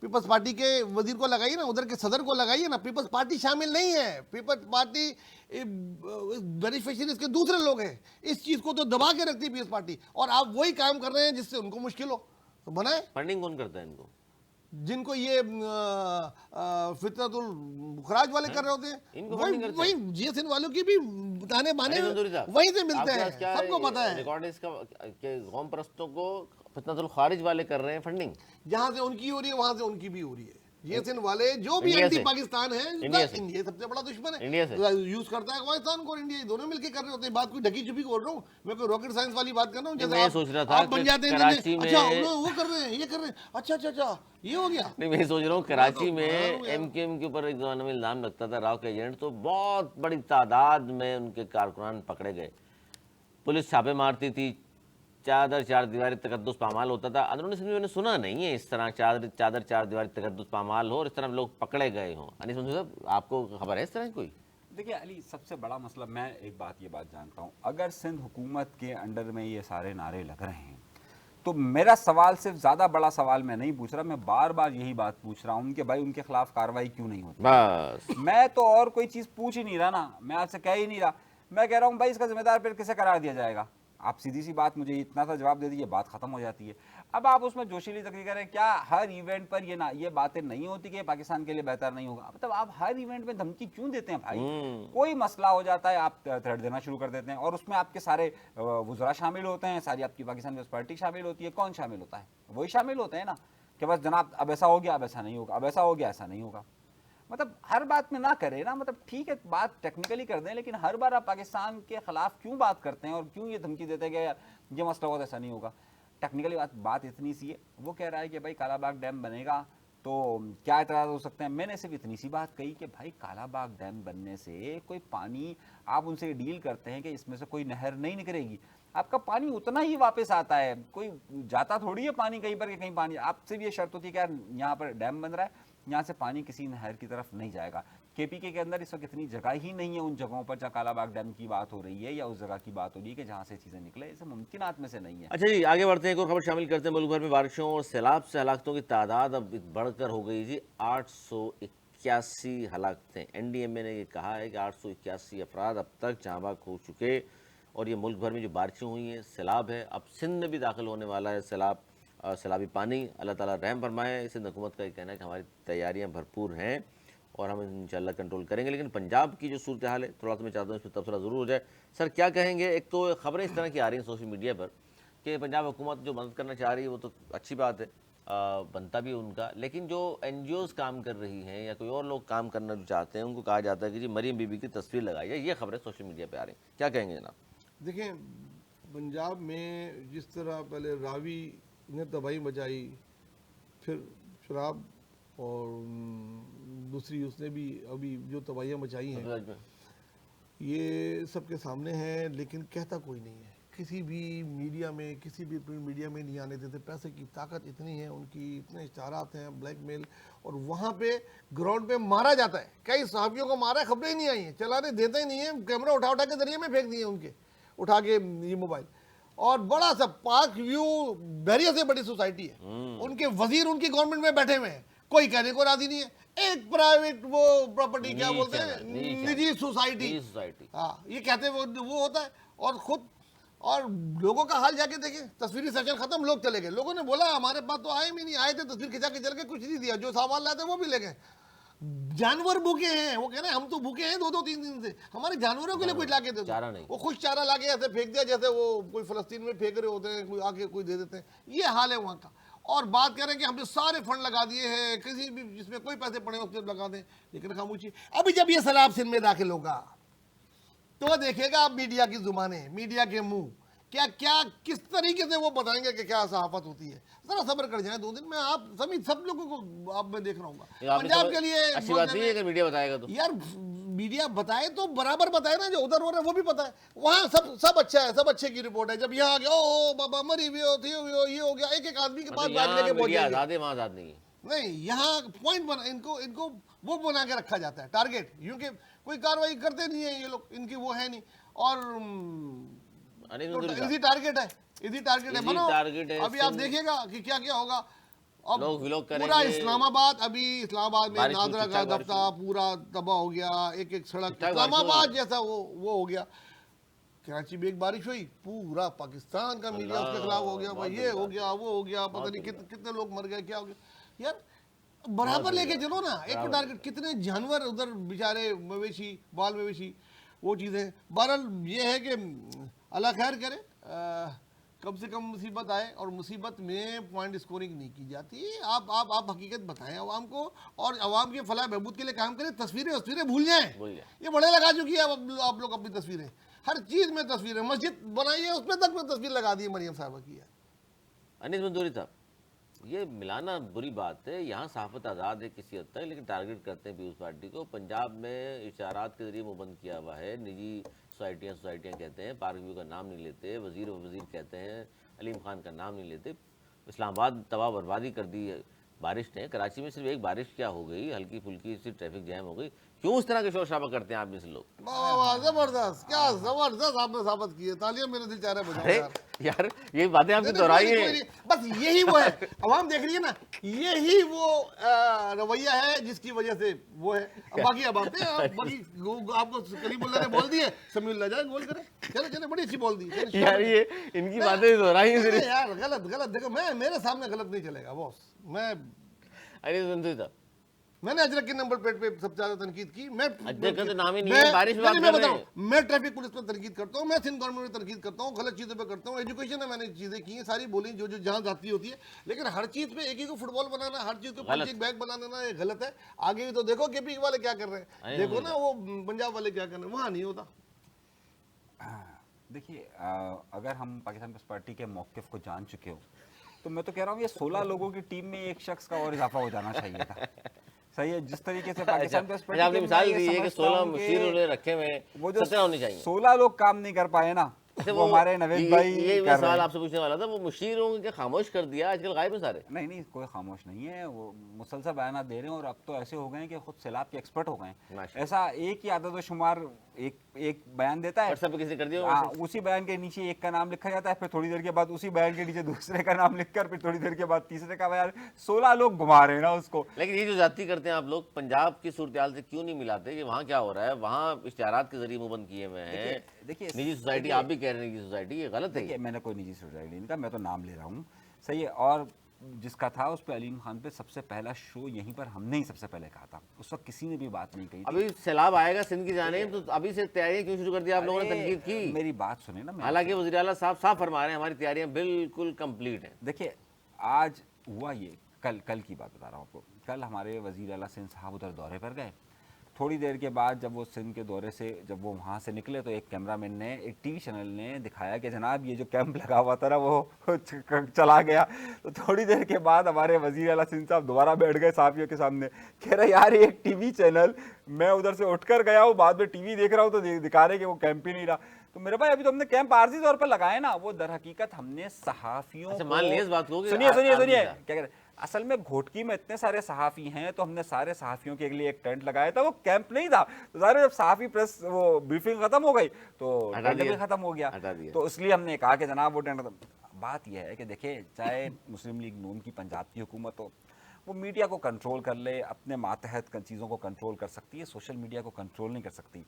پیپلز پارٹی کے وزیر کو لگائیے نا، ادھر کے صدر کو لگائیے نا، پیپلز پارٹی شامل نہیں ہے، پیپلز پارٹی بینیفیشریز کے دوسرے لوگ ہیں، اس چیز کو تو دبا کے رکھتی ہے پیپلز پارٹی، اور آپ وہی کام کر رہے ہیں جس سے ان کو مشکل ہو تو بنائیں۔ فنڈنگ کون کرتا ہے ان کو؟ جن کو یہ فطرت الخراج والے کر رہے ہوتے ان کو ہیں، funding کرتے وہی جی ایس این والوں کی بھی تانے بانے علی منظوری صاحب، وہیں سے آپ ملتے کے ہیں، پاس کیا سب کو پتا ہے۔ ریکارڈ ہے اس کا کہ قوم پرستوں کو فتنۃ الخارج والے کر رہے ہیں فنڈنگ؟ جہاں سے ان کی ہو رہی ہے وہاں سے ان کی بھی ہو رہی ہے۔ جی ایس این والے جو بھی انڈیا اینٹی سے؟ پاکستان ہیں، انڈیا سے؟ انڈیا سب سے بڑا دشمن انڈیا سے؟ ہے، یوز کرتا ہے افغانستان کو اور انڈیا، دونوں مل کے کر رہے ہوتے ہیں۔ بات کوئی ڈھکی چھپی بول رہا ہوں، میں کوئی راکٹ سائنس والی بات کر رہا ہوں، نہیں، جیسے میں یہ سوچ رہا تھا آپ بن کہ جاتے ہیں کراچی میں، اچھا انہوں وہ کر رہے ہیں، یہ کر رہے ہیں، اچھا اچھا اچھا یہ ہو گیا۔ نہیں میں یہ سوچ رہا ہوں کراچی میں ایم کیو ایم کے اوپر ایک زمانے میں الزام لگتا تھا راؤ کے ایجنٹ، تو بہت بڑی تعداد میں ان کے کارکنان پکڑے گئے، پولیس چھاپے مارتی تھی، چادر چار دیواری تقدس پامال ہوتا تھا۔ اندرونی سندھ میں نے سنا نہیں ہے اس طرح چادر چار دیواری تقدس پامال ہو اور اس طرح لوگ پکڑے گئے ہوں۔ انیس منصور صاحب آپ کو خبر ہے اس طرح کی کوئی؟ دیکھیے علی، سب سے بڑا مسئلہ میں ایک بات یہ بات جانتا ہوں، اگر سندھ حکومت کے انڈر میں یہ سارے نعرے لگ رہے ہیں تو میرا سوال صرف زیادہ بڑا سوال میں نہیں پوچھ رہا، میں بار بار یہی بات پوچھ رہا ہوں کہ بھائی ان کے خلاف کارروائی کیوں نہیں ہوتی؟ بس میں تو اور کوئی چیز پوچھ ہی نہیں رہا نا، میں آپ سے کہہ ہی نہیں رہا، میں کہہ رہا ہوں بھائی اس کا ذمہ دار پھر کسے قرار دیا جائے گا؟ آپ سیدھی سی بات مجھے اتنا سا جواب دے دیجیے، بات ختم ہو جاتی ہے۔ اب آپ اس میں جوشیلی تقریر کریں، کیا ہر ایونٹ پر یہ باتیں نہیں ہوتی کہ پاکستان کے لیے بہتر نہیں ہوگا؟ مطلب آپ ہر ایونٹ میں دھمکی کیوں دیتے ہیں بھائی؟ کوئی مسئلہ ہو جاتا ہے آپ تھریٹ دینا شروع کر دیتے ہیں، اور اس میں آپ کے سارے وزراء شامل ہوتے ہیں، ساری آپ کی پاکستان پیپلز پارٹی شامل ہوتی ہے۔ کون شامل ہوتا ہے؟ وہی شامل ہوتے ہیں نا کہ بس جناب اب ایسا ہو گیا، اب ایسا نہیں ہوگا، اب ایسا ہو گیا، ایسا نہیں ہوگا۔ مطلب ہر بات میں نہ کرے نا، مطلب ٹھیک ہے بات ٹیکنیکلی کر دیں، لیکن ہر بار آپ پاکستان کے خلاف کیوں بات کرتے ہیں اور کیوں یہ دھمکی دیتے ہیں کہ یار یہ مسئلہ ہوگا ایسا نہیں ہوگا؟ ٹیکنیکلی بات اتنی سی ہے، وہ کہہ رہا ہے کہ بھائی کالا باغ ڈیم بنے گا تو کیا اعتراض ہو سکتے ہیں؟ میں نے صرف اتنی سی بات کہی کہ بھائی کالا باغ ڈیم بننے سے کوئی پانی، آپ ان سے ڈیل کرتے ہیں کہ اس میں سے کوئی نہر نہیں نکلے گی، آپ کا پانی اتنا ہی واپس آتا ہے، کوئی جاتا تھوڑی ہے پانی کہیں پر کہ کہیں پانی، آپ سے بھی یہ شرط ہوتی ہے کہ یار یہاں پر ڈیم بن رہا ہے، یہاں سے پانی کسی نہر کی طرف نہیں جائے گا۔ کے پی کے اندر اس وقت اتنی جگہ ہی نہیں ہے ان جگہوں پر جہاں کالا باغ ڈیم کی بات ہو رہی ہے یا اس جگہ کی بات ہو رہی ہے کہ جہاں سے چیزیں نکلے، اسے ممکنات میں سے نہیں ہے۔ اچھا جی آگے بڑھتے ہیں، ایک اور خبر شامل کرتے ہیں۔ ملک بھر میں بارشوں اور سیلاب سے ہلاکتوں کی تعداد اب بڑھ کر ہو گئی جی 881 ہلاکتیں۔ این ڈی ایم اے نے یہ کہا ہے کہ 881 افراد اب تک جاں بحق ہو چکے، اور یہ ملک بھر میں جو بارشیں ہوئی ہیں، سیلاب ہے، اب سندھ میں بھی داخل ہونے والا ہے سیلابی پانی، اللہ تعالیٰ رحم فرمائے۔ سندھ حکومت کا یہ کہنا ہے کہ ہماری تیاریاں بھرپور ہیں اور ہم انشاءاللہ کنٹرول کریں گے، لیکن پنجاب کی جو صورتحال ہے تھوڑا سا میں چاہتا ہوں اس پہ تبصرہ ضرور ہو جائے۔ سر کیا کہیں گے؟ ایک تو خبریں اس طرح کی آ رہی ہیں سوشل میڈیا پر کہ پنجاب حکومت جو مدد کرنا چاہ رہی ہے وہ تو اچھی بات ہے، بنتا بھی ان کا، لیکن جو این جی اوز کام کر رہی ہیں یا کوئی اور لوگ کام کرنا جو چاہتے ہیں ان کو کہا جاتا ہے کہ جی مریم بی بی کی تصویر لگائی ہے۔ یہ خبریں سوشل میڈیا پہ آ رہی ہیں، کیا کہیں گے جناب؟ دیکھیں پنجاب میں جس طرح پہلے راوی نے تباہی مچائی، پھر شراب اور دوسری اس نے بھی ابھی جو تباہیاں مچائی ہیں، یہ سب کے سامنے ہیں، لیکن کہتا کوئی نہیں ہے۔ کسی بھی میڈیا میں، کسی بھی پرنٹ میڈیا میں نہیں آنے دیتے، پیسے کی طاقت اتنی ہے ان کی، اتنے اشتہارات ہیں، بلیک میل، اور وہاں پہ گراؤنڈ پہ مارا جاتا ہے۔ کئی صحافیوں کو مارا ہے، خبریں ہی نہیں آئی ہیں، چلانے دیتے ہی نہیں ہیں، کیمرہ اٹھا کے ذریعے میں پھینک دیے ان کے، اٹھا کے یہ موبائل۔ اور بڑا سا پاک ویو بحریہ سے بڑی سوسائٹی ہے، ان کے وزیر ان کی گورنمنٹ میں بیٹھے ہوئے ہیں، کوئی کہنے کو راضی نہیں ہے۔ ایک پرائیویٹ وہ پراپرٹی کیا بولتے ہیں، نجی سوسائٹی، ہاں یہ کہتے ہیں وہ ہوتا ہے، اور خود اور لوگوں کا حال جا کے دیکھیں, تصویری سیشن ختم, لوگ چلے گئے. لوگوں نے بولا ہمارے پاس تو آئے بھی نہیں, آئے تھے تصویر کھینچا کے چل کے, کچھ نہیں دیا, جو سامان لاتے وہ بھی لے گئے. جانور بھوکے ہیں, وہ کہہ رہے ہیں ہم تو بھوکے ہیں 2-2-3 دن سے, ہمارے جانوروں کے لیے کچھ لا کے دے دو. چارہ نہیں. وہ خوش چارہ لا کے ایسے پھینک دیا جیسے وہ کوئی فلسطین میں پھینک رہے ہوتے ہیں, کوئی آ کے کوئی دے دیتے ہیں. یہ حال ہے وہاں کا. اور بات کر رہے ہیں کہ ہم نے سارے فنڈ لگا دیے ہیں, کسی بھی جس میں کوئی پیسے پڑے اس میں لگا دیں, لیکن خاموشی. ابھی جب یہ سیلاب سندھ میں داخل ہوگا تو دیکھے گا آپ میڈیا کی زبانیں, میڈیا کے منہ, کیا کس طریقے سے وہ بتائیں گے کہ کیا صحافت ہوتی ہے. ذرا صبر کر جائیں 2 دن میں, آپ سب لوگوں کو آپ میں دیکھ رہا ہوں. پنجاب کے لیے اچھی بات نہیں ہے کہ میڈیا بتائے گا تو یار میڈیا بتائے تو برابر بتائے نا, جو ادھر ہو رہا ہے وہ بھی بتائے. وہاں سب اچھا ہے, سب اچھے کی رپورٹ ہے. جب یہاں آ گیا او بابا مری ہوئی ہوتی یہ ہو گیا, ایک آدمی کے پاس بیٹھ لے کے پہنچ میڈیا آزاد ہے, وہاں آزاد نہیں ہے. نہیں, یہاں پوائنٹ بنا, ان کو وہ بنا کے رکھا جاتا ہے ٹارگیٹ, کیونکہ کوئی کاروائی کرتے نہیں ہیں یہ لوگ, ان کی وہ ہے نہیں. اور ایزی ٹارگیٹ ہے, ایزی ٹارگیٹ ہے, بناؤ. ابھی آپ دیکھیں گا کہ کیا کیا ہوگا. اب پورا اسلام آباد, ابھی اسلام آباد میں نادرا کا دفتر پورا تباہ ہو گیا, ایک سڑک اسلام آباد جیسا وہ ہو گیا. کراچی میں ایک بارش ہوئی, پورا پاکستان کا میڈیا اس کے خلاف ہو گیا, بھائی یہ ہو گیا وہ ہو گیا, پتہ نہیں کتنے لوگ مر گئے, کیا ہو گیا. یار برابر لے کے چلو نا, ایک ٹارگیٹ. کتنے جانور ادھر بیچارے, مویشی, بال مویشی, وہ چیزیں. بہرحال یہ ہے کہ اللہ خیر کرے, کم سے کم مصیبت آئے, اور مصیبت میں پوائنٹ اسکورنگ نہیں کی جاتی. آپ حقیقت بتائیں عوام کو, اور عوام کے فلاح بہبود کے لیے کام کریں. تصویریں بھول جائیں, یہ بڑے لگا چکی ہے آپ لوگ اپنی تصویریں, ہر چیز میں تصویریں. مسجد بنائی ہے اس میں تک میں تصویر لگا دی ہے مریم صاحبہ کی ہے. انیس منظوری صاحب, یہ ملانا بری بات ہے. یہاں صحافت آزاد ہے کسی حد تک, لیکن ٹارگٹ کرتے ہیں پیپلز پارٹی کو. پنجاب میں اشارات کے ذریعے مبند کیا ہوا ہے, نجی سوسائٹیاں کہتے ہیں, پارک ویو کا نام نہیں لیتے, وزیر کہتے ہیں, علیم خان کا نام نہیں لیتے. اسلام آباد تباہ بربادی کر دی ہے بارش نے. کراچی میں صرف ایک بارش کیا ہو گئی, ہلکی پھلکی سی ٹریفک جیم ہو گئی. کیوں اس طرح کے شور شرابہ کرتے ہیں آپ میں سے لوگ؟ واہ زبردست, کیا زبردست آپ نے ثابت کی ہے, تالیاں میرے دل چاہ رہا ہے بجاؤ یار. یہ باتیں آپ کی دہرائی ہیں, بس یہی وہ ہے. عوام دیکھ رہی ہے نا, یہی وہ رویہ ہے جس کی وجہ سے وہ ہے. باقی اب باقی آپ کو کلیم اللہ نے بول دی ہے, سمیع اللہ جائے گول کرے, چلے بڑی اچھی بول دی یار. یہ ان کی باتیں دہرائی ہیں یار. غلط دیکھو, میرے سامنے غلط نہیں چلے گا باس. میں نے اجرک کے نمبر پلیٹ پہ سب سے زیادہ تنقید کی. میں ٹریفک پولیس پہ تنقید کرتا ہوں, میں سندھ گورنمنٹ پہ تنقید کرتا ہوں, غلط چیزوں پہ کرتا ہوں. ایجوکیشن میں نے چیزیں کی ہیں ساری بولی جو جہاں ذاتی ہوتی ہے, لیکن ہر چیز پہ ایک ہی کو فٹ بال بنانا, ہر چیز کو پنچنگ بیگ بنا دینا, یہ غلط ہے. آگے بھی تو دیکھو کے پی والے کیا کر رہے ہیں, دیکھو نا وہ پنجاب والے کیا کر رہے ہیں, وہاں نہیں ہوتا. دیکھیے, اگر ہم پاکستان پیپلز پارٹی کے موقف کو جان چکے ہو تو میں تو کہہ رہا ہوں یہ 16 لوگوں کی ٹیم میں ایک شخص کا اور اضافہ ہو جانا چاہیے تھا. صحیح ہے, جس طریقے سے پاکستان پیپلز پارٹی آپ نے مثال دی ہے کہ 16 مشیر انہوں نے رکھے ہوئے, وہ جو 17 ہونے چاہیے. 16 لوگ کام نہیں کر پائے نا, وہ ہمارے نوید بھائی. یہ سوال آپ سے پوچھنے والا تھا, وہ مشیروں کو کیا خاموش کر دیا, آج کل غائب ہیں سارے؟ نہیں, کوئی خاموش نہیں ہے, وہ مسلسل بیانات دے رہے ہیں, اور اب تو ایسے ہو گئے ہیں کہ خود سیلاب کے ایکسپرٹ ہو گئے ہیں. ایسا ایک ہی عدد و شمار ایک بیان دیتا ہے, WhatsApp پہ کسی نے کر دیا, اسی بیان کے نیچے ایک کا نام لکھا جاتا ہے, پھر تھوڑی دیر کے بعد اسی بیان کے نیچے دوسرے کا نام لکھ کر, پھر تھوڑی دیر کے بعد تیسرے کا بیان. 16 لوگ گھما رہے ہیں نا اس کو. لیکن یہ جو ذاتی کرتے ہیں آپ لوگ, پنجاب کی صورتحال سے کیوں نہیں ملاتے کہ وہاں کیا ہو رہا ہے؟ وہاں اشتہارات کے ذریعے مبند کیے ہوئے ہیں. دیکھیے نجی سوسائٹی, آپ بھی کہہ رہے ہیں نجی سوسائٹی, یہ غلط ہے. میں نے کوئی نجی سوسائٹی نہیں کہا, میں تو نام لے رہا ہوں. صحیح ہے, اور جس کا تھا اس پہ علیم خان پہ سب سے پہلا شو یہیں پر ہم نے ہی سب سے پہلے کہا تھا. اس وقت کسی نے بھی بات نہیں کہی. ابھی سیلاب آئے گا سندھ کی جانب, تو ابھی سے تیاریاں کیوں شروع کر دی آپ لوگوں نے تنقید کی؟ میری بات سنیں نا. حالانکہ وزیر اعلیٰ صاحب صاف فرما رہے ہیں ہماری تیاریاں بالکل کمپلیٹ ہیں. دیکھیے, آج ہوا یہ, کل کی بات بتا رہا ہوں آپ کو. کل ہمارے وزیر اعلیٰ سندھ صاحب ادھر دورے پر گئے. تھوڑی دیر کے بعد جب وہ سندھ کے دورے سے جب وہ وہاں سے نکلے تو ایک کیمرہ مین نے, ایک ٹی وی چینل نے دکھایا کہ جناب یہ جو کیمپ لگا ہوا تھا نا وہ چلا گیا. تو تھوڑی دیر کے بعد ہمارے وزیر اعلیٰ سندھ صاحب دوبارہ بیٹھ گئے صحافیوں کے سامنے, کہہ رہے یار ایک ٹی وی چینل, میں ادھر سے اٹھ کر گیا ہوں, بعد میں ٹی وی دیکھ رہا ہوں تو دکھا رہے کہ وہ کیمپ ہی نہیں رہا. تو میرے بھائی ابھی تو ہم نے کیمپ عارضی طور پر لگائے نا, وہ در حقیقت ہم نے صحافیوں مان لیے اس بات کو, سنیے کیا کہتے ہیں, اصل میں گھوٹکی میں اتنے سارے صحافی ہیں تو ہم نے سارے صحافیوں کے لیے ایک ٹینٹ لگایا تھا, وہ کیمپ نہیں تھا. تو ظاہر جب صحافی پریس وہ بریفنگ ختم ہو گئی تو ٹینٹ بھی ختم ہو گیا, تو اس لیے ہم نے کہا کہ جناب وہ ٹینٹ ختم. بات یہ ہے کہ دیکھیں, چاہے مسلم لیگ نون کی پنجاب کی حکومت ہو, وہ میڈیا کو کنٹرول کر لے, اپنے ماتحت چیزوں کو کنٹرول کر سکتی ہے, سوشل میڈیا کو کنٹرول نہیں کر سکتی.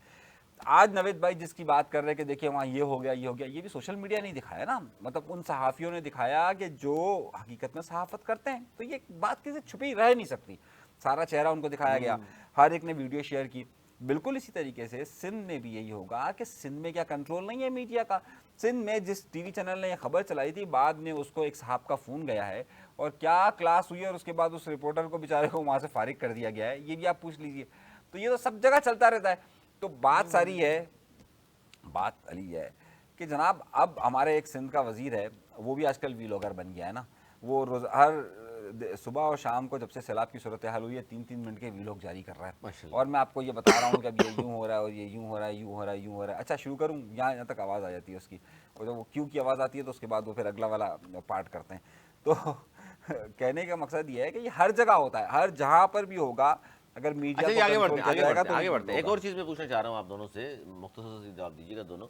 آج نوید بھائی جس کی بات کر رہے کہ دیکھیے وہاں یہ ہو گیا یہ بھی سوشل میڈیا نہیں دکھایا نا, مطلب ان صحافیوں نے دکھایا کہ جو حقیقت میں صحافت کرتے ہیں. تو یہ بات کسی چھپی رہ نہیں سکتی, سارا چہرہ ان کو دکھایا گیا, ہر ایک نے ویڈیو شیئر کی. بالکل اسی طریقے سے سندھ میں بھی یہی ہوگا کہ سندھ میں کیا کنٹرول نہیں ہے میڈیا کا. سندھ میں جس ٹی وی چینل نے یہ خبر چلائی تھی, بعد میں اس کو ایک صاحب کا فون گیا ہے اور کیا کلاس ہوئی, اور اس کے بعد اس رپورٹر کو بیچارے کو وہاں سے فارغ کر دیا گیا ہے, یہ بھی آپ پوچھ لیجئے. تو یہ تو سب جگہ چلتا رہتا ہے. تو بات ساری ہے, بات علی ہے کہ جناب اب ہمارے ایک سندھ کا وزیر ہے, وہ بھی آج کل ویلوگر بن گیا ہے نا. وہ روز ہر صبح اور شام کو جب سے سیلاب کی صورتحال ہوئی ہے 3-3 منٹ کے ویلوگ جاری کر رہا ہے. ماشاءاللہ. اور میں آپ کو یہ بتا رہا ہوں کہ اب یہ یوں ہو رہا ہے اور یہ یوں ہو رہا ہے, یوں ہو رہا ہے, یوں ہو رہا ہے. اچھا شروع کروں, یہاں تک آواز آ جاتی ہے اس کی, اور جب وہ کیوں کی آواز آتی ہے تو اس کے بعد وہ پھر اگلا والا پارٹ کرتے ہیں. تو کہنے کا مقصد یہ ہے کہ یہ ہر جگہ ہوتا ہے, ہر جہاں پر بھی ہوگا. اگر میڈیا اچھا جی کو کنٹرول کیا جائے گا تو آگے بڑھتے ہیں. ایک ہوگا. اور چیز میں پوچھنا چاہ رہا ہوں آپ دونوں سے, مختصر سے جواب دیجیے گا دونوں.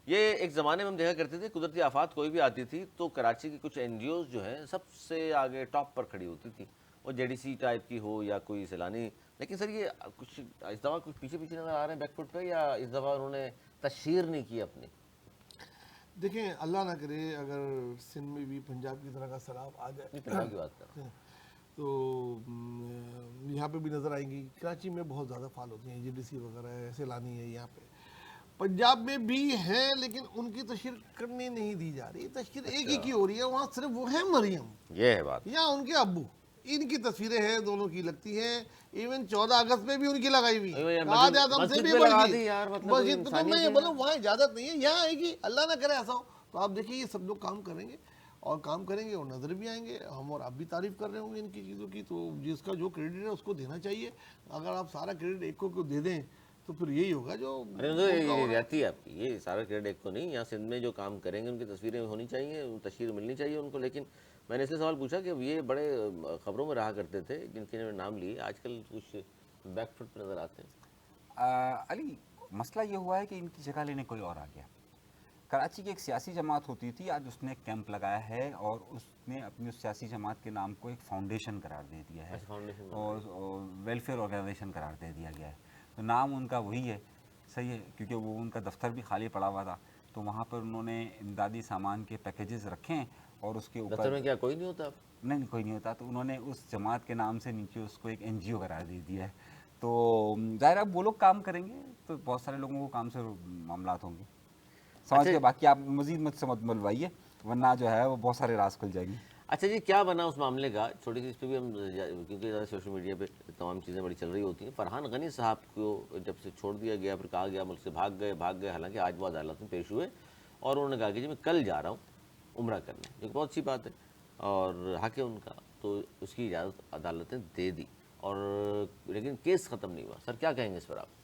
یہ ایک زمانے میں ہم دیکھا کرتے تھے قدرتی آفات کوئی بھی آتی تھی تو کراچی کی کچھ این جی اوز جو ہیں سب سے آگے ٹاپ پر کھڑی ہوتی تھی, وہ جے ڈی سی ٹائپ کی ہو یا کوئی سیلانی. لیکن سر یہ کچھ اس دفعہ کچھ پیچھے نظر آ رہے ہیں بیک فٹ پہ, یا اس دفعہ انہوں نے تشہیر نہیں کی اپنی؟ دیکھیں اللہ نہ کرے اگر سندھ میں بھی پنجاب کی طرح کا سیلاب آ جائے, پنجاب کی بات کر رہا ہوں. تو یہاں پہ بھی نظر آئیں گی. کراچی میں بہت زیادہ فعال ہوتی ہیں, جی ڈی سی وغیرہ ہے, سیلانی ہے یہاں پہ. پنجاب میں بھی ہیں لیکن ان کی تشہیر کرنے نہیں دی جا رہی. تشہیر ایک ہی کی ہو رہی ہے, وہاں صرف وہ ہے مریم, یہ ہے بات. یا ان کے ابو, ان کی تصویریں ہیں دونوں کی لگتی ہیں. ایون 14 اگست میں بھی ان کی لگائی ہوئی, قائد اعظم سے بھی بڑھ گئی مسجد. تو میں بولوں وہاں اجازت نہیں ہے, یہاں آئے گی. اللہ نہ کرے ایسا ہو. تو آپ دیکھیں یہ سب لوگ کام کریں گے اور کام کریں گے اور نظر بھی آئیں گے. ہم اور آپ بھی تعریف کر رہے ہوں گے ان کی چیزوں کی. تو جس کا جو کریڈٹ ہے اس کو دینا چاہیے. اگر آپ سارا کریڈٹ ایک کو دے دیں تو پھر یہی ہوگا جو رہتی ہے آپ کی. یہ سارا کریڈٹ ایک کو نہیں, یہاں سندھ میں جو کام کریں گے ان کی تصویریں ہونی چاہیے, تشہیر ملنی چاہیے ان کو. لیکن میں نے اس لیے سوال پوچھا کہ یہ بڑے خبروں میں رہا کرتے تھے جن کے نام لیے, آج کل کچھ بیک فٹ پہ نظر آتے ہیں. علی مسئلہ یہ ہوا ہے کہ ان کی جگہ لینے کوئی اور آ گیا. کراچی کی ایک سیاسی جماعت ہوتی تھی, آج اس نے ایک کیمپ لگایا ہے اور اس نے اپنی اس سیاسی جماعت کے نام کو ایک فاؤنڈیشن قرار دے دیا ہے, اور ویلفیئر آرگنائزیشن قرار دے دیا گیا ہے. تو نام ان کا وہی ہے, صحیح ہے, کیونکہ وہ ان کا دفتر بھی خالی پڑا ہوا تھا. تو وہاں پر انہوں نے امدادی سامان کے پیکیجز رکھے ہیں اور اس کے اوپر دفتر میں کیا کوئی نہیں ہوتا؟ نہیں کوئی نہیں ہوتا. تو انہوں نے اس جماعت کے نام سے نیچے اس کو ایک این جی او قرار دے دیا ہے. تو ظاہر اب وہ لوگ کام کریں گے تو بہت سارے لوگوں کو کام سے معاملات ہوں گے. سمجھ کے باقی آپ مزید مجھ سے مت ملوائیے ورنہ جو ہے وہ بہت سارے راز کھل جائیں گے. اچھا جی, کیا بنا اس معاملے کا؟ چھوٹی سی اس پہ بھی ہم, کیونکہ سوشل میڈیا پہ تمام چیزیں بڑی چل رہی ہوتی ہیں. فرحان غنی صاحب کو جب سے چھوڑ دیا گیا, پھر کہا گیا ملک سے بھاگ گئے, حالانکہ آج وہ عدالت میں پیش ہوئے اور انہوں نے کہا کہ جی میں کل جا رہا ہوں عمرہ کرنے, جو بہت سی بات ہے اور حق ہے ان کا. تو اس کی اجازت عدالتیں دے دی, اور لیکن کیس ختم نہیں ہوا. سر کیا کہیں گے اس پر آپ؟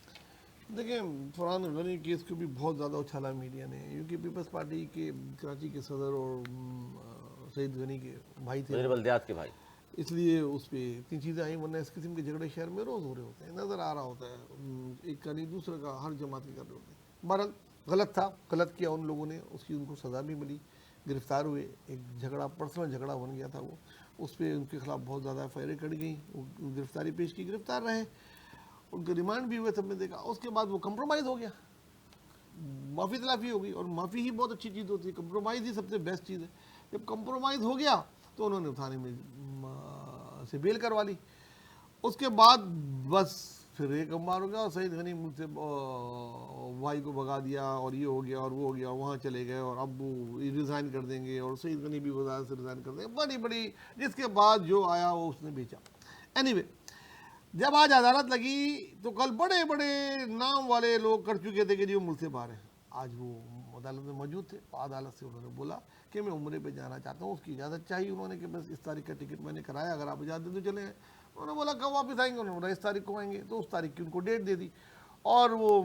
دیکھیں فرحان غنی کیس کو بھی بہت زیادہ اچھالا میڈیا نے. یو کے پیپلز پارٹی کے کراچی کے صدر اور سعید غنی کے بھائی تھے, وزیر بلدیات کے بھائی, اس لیے اس پہ اتنی چیزیں آئیں. ورنہ اس قسم کے جھگڑے شہر میں روز ہو رہے ہوتے ہیں, نظر آ رہا ہوتا ہے. ایک کا نہیں دوسرے کا, ہر جماعت کے کر رہے ہوتے ہیں. بہرحال غلط تھا, غلط کیا ان لوگوں نے, اس کی ان کو سزا بھی ملی, گرفتار ہوئے. ایک جھگڑا پرسنل جھگڑا بن گیا تھا وہ, اس پہ ان کے خلاف بہت زیادہ ایف آئی آر کٹ گئیں. گرفتاری پیش کی, گرفتار رہے, ان کے ریمانڈ بھی ہوئے, سب نے دیکھا. اس کے بعد وہ کمپرومائز ہو گیا, معافی تلافی ہو گئی. اور معافی ہی بہت اچھی چیز ہوتی ہے, کمپرومائز ہی سب سے بیسٹ چیز ہے. جب کمپرومائز ہو گیا تو انہوں نے تھانے میں سے بیل کروا لی. اس کے بعد بس پھر ایک امبار ہو گیا, اور سعید غنی مجھ سے بھائی کو بھگا دیا, اور یہ ہو گیا اور وہ ہو گیا, وہاں چلے گئے, اور اب وہ ریزائن کر دیں گے, اور سعید غنی بھی وزارت سے ریزائن کر دیں گے. بڑی جس کے بعد جو آیا وہ اس نے بیچا. اینی وے, جب آج عدالت لگی تو کل بڑے بڑے نام والے لوگ کر چکے تھے کہ جی وہ ملک سے باہر ہیں. آج وہ عدالت میں موجود تھے. عدالت سے انہوں نے بولا کہ میں عمرے پہ جانا چاہتا ہوں. اس کی اجازت چاہیے انہوں نے کہ بس اس تاریخ کا ٹکٹ میں نے کرایا, اگر آپ اجازت دیں تو چلیں. انہوں نے بولا کب واپس آئیں گے؟ انہوں نے بولا اس تاریخ کو آئیں گے. تو اس تاریخ کی ان کو ڈیٹ دے دی, اور وہ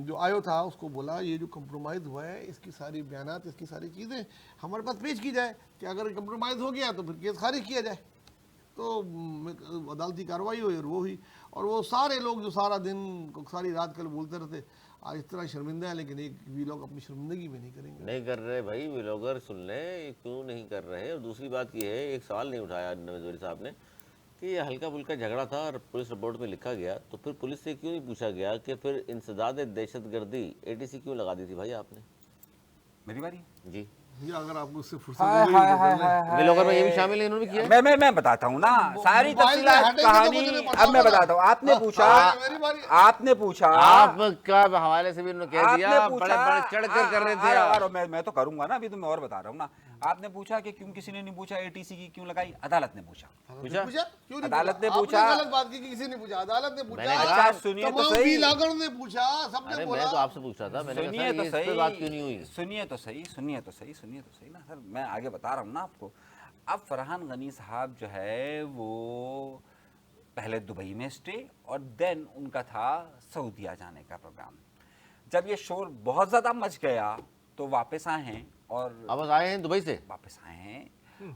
جو آیو تھا اس کو بولا یہ جو کمپرومائز ہوا ہے اس کی ساری بیانات, اس کی ساری چیزیں ہمارے پاس پیش کی جائے, کہ اگر کمپرومائز ہو گیا تو پھر کیس خارج کیا جائے. تو عدالتی کارروائی ہوئی اور وہ ہوئی. اور وہ سارے لوگ جو سارا دن ساری رات کل بولتے رہتے, آج اس طرح شرمندہ ہیں, لیکن ایک بھی لوگ اپنی شرمندگی میں نہیں کریں گے. نہیں کر رہے بھائی, ویلوگر سن لیں, کیوں نہیں کر رہے. اور دوسری بات یہ ہے, ایک سوال نہیں اٹھایا نوید ولی صاحب نے کہ یہ ہلکا پھلکا جھگڑا تھا اور پولیس رپورٹ میں لکھا گیا، تو پھر پولیس سے کیوں نہیں پوچھا گیا کہ پھر انسداد دہشت گردی ATC کیوں لگا دی تھی بھائی آپ نے؟ میری باری جی یہ اگر آپ مجھ سے فرصت ہائے ملے ہائے تو ہائے کر لیں۔ ہائے بلاگر میں یہ بھی شامل ہے، انہوں نے بھی کیا ہے؟ میں بتاتا ہوں نا ساری موبائل میں تفصیلات ہٹیں گے تو کہانی، مجھے پتا اب میں ہوگا نا۔ بتاتا ہوں۔ آپ نے پوچھا میری باری۔ آپ نے پوچھا آپ کا حوالے سے بھی انہوں نے کہہ آپ دیا، نے بڑے پوچھا بڑے چڑھ کر کر رہے تھے آپ۔ میں تو کروں گا نا، ابھی تو میں اور بتا رہا ہوں نا۔ آپ نے پوچھا کہ کیوں کسی نے نہیں پوچھا ATC کی کیوں لگائی، عدالت نے پوچھا۔ پوچھا پوچھا کیوں نہیں عدالت نے آپ پوچھا۔ غلط بات کی کہ کسی نے پوچھا، عدالت نے میں نے پوچھا، کہا- اچھا سنیے تو تمام صحیح، ویلاگر نے پوچھا، سب نے ارے بولا۔ میں تو آپ سے پوچھ رہا تھا، میں نے کہا سنیے سر تو یہ اس پہ بات کیوں نہیں ہوئی؟ سنیے تو صحیح نا سر، میں آگے بتا رہا ہوں نا آپ کو۔ اب فرحان غنی صاحب جو ہے وہ پہلے دبئی میں اسٹے، اور دین ان کا تھا سعودیہ جانے کا پروگرام۔ جب یہ شور بہت زیادہ مچ گیا تو واپس آئے ہیں، اور واپس آئے ہیں دبئی سے؟ واپس آئے ہیں